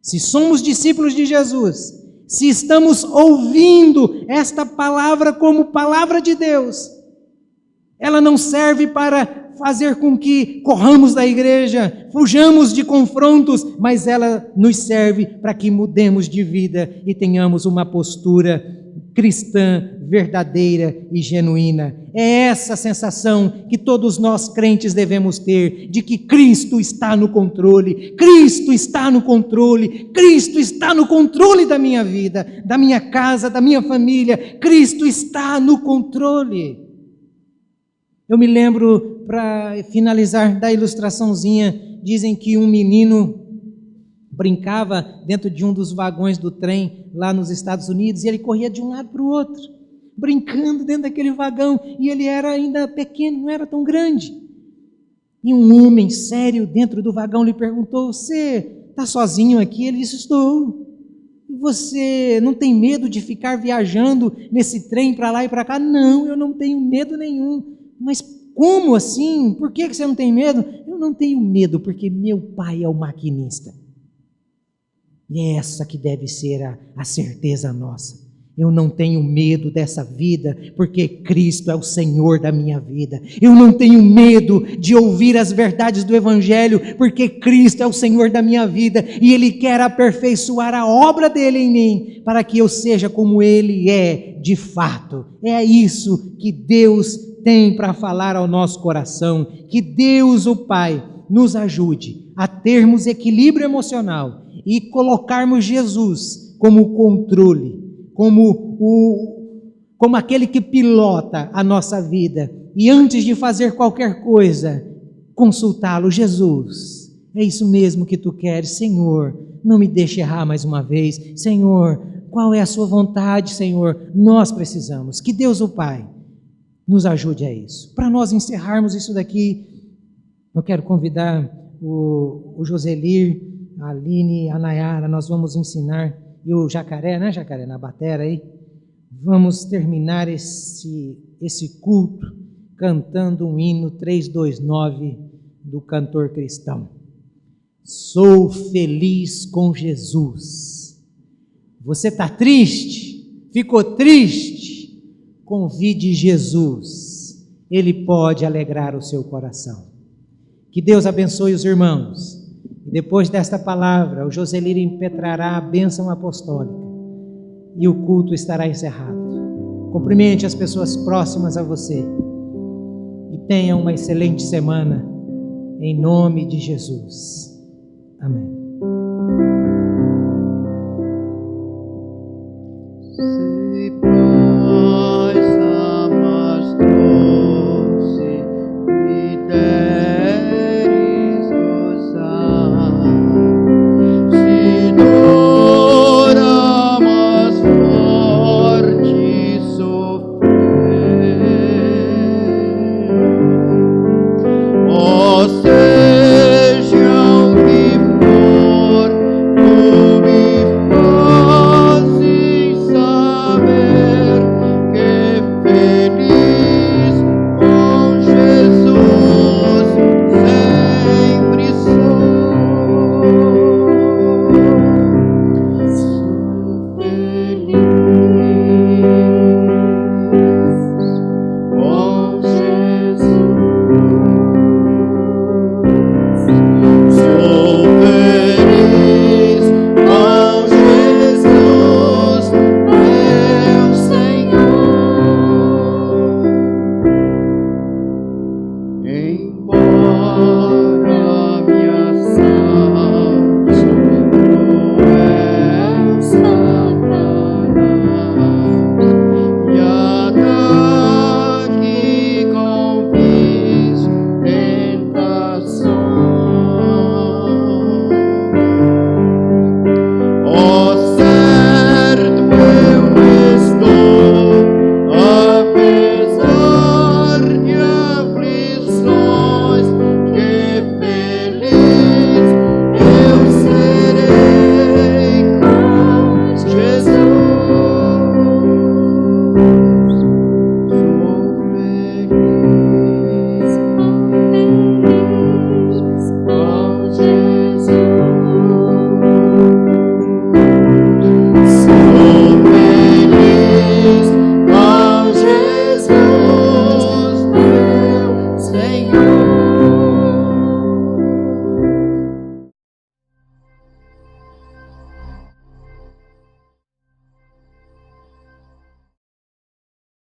Se somos discípulos de Jesus, se estamos ouvindo esta palavra como palavra de Deus, ela não serve para fazer com que corramos da igreja, fujamos de confrontos, mas ela nos serve para que mudemos de vida e tenhamos uma postura cristã, verdadeira e genuína. É essa sensação que todos nós crentes devemos ter, de que Cristo está no controle, Cristo está no controle, Cristo está no controle da minha vida, da minha casa, da minha família, Cristo está no controle. Eu me lembro, para finalizar, da ilustraçãozinha, dizem que um menino brincava dentro de um dos vagões do trem lá nos Estados Unidos e ele corria de um lado para o outro, brincando dentro daquele vagão, e ele era ainda pequeno, não era tão grande. E um homem sério dentro do vagão lhe perguntou, você está sozinho aqui? Ele disse, estou. Você não tem medo de ficar viajando nesse trem para lá e para cá? Não, eu não tenho medo nenhum. Mas como assim? Por que você não tem medo? Eu não tenho medo porque meu pai é o maquinista. E é essa que deve ser a certeza nossa. Eu não tenho medo dessa vida porque Cristo é o Senhor da minha vida. Eu não tenho medo de ouvir as verdades do Evangelho porque Cristo é o Senhor da minha vida e Ele quer aperfeiçoar a obra dEle em mim para que eu seja como Ele é de fato. É isso que Deus tem para falar ao nosso coração. Que Deus, o Pai, nos ajude a termos equilíbrio emocional e colocarmos Jesus como controle, como aquele que pilota a nossa vida. E antes de fazer qualquer coisa, consultá-lo. Jesus, é isso mesmo que tu queres, Senhor, não me deixe errar mais uma vez. Senhor, qual é a sua vontade, Senhor? Nós precisamos. Que Deus, o Pai, nos ajude a isso. Para nós encerrarmos isso daqui, eu quero convidar o Joselir, a Aline, a Nayara, nós vamos ensinar, e o Jacaré, né, Jacaré, na batera aí, vamos terminar esse culto cantando um hino 329 do cantor cristão. Sou feliz com Jesus. Você está triste? Ficou triste? Convide Jesus, Ele pode alegrar o seu coração. Que Deus abençoe os irmãos. Depois desta palavra, o Joselir impetrará a bênção apostólica e o culto estará encerrado. Cumprimente as pessoas próximas a você e tenha uma excelente semana, em nome de Jesus. Amém.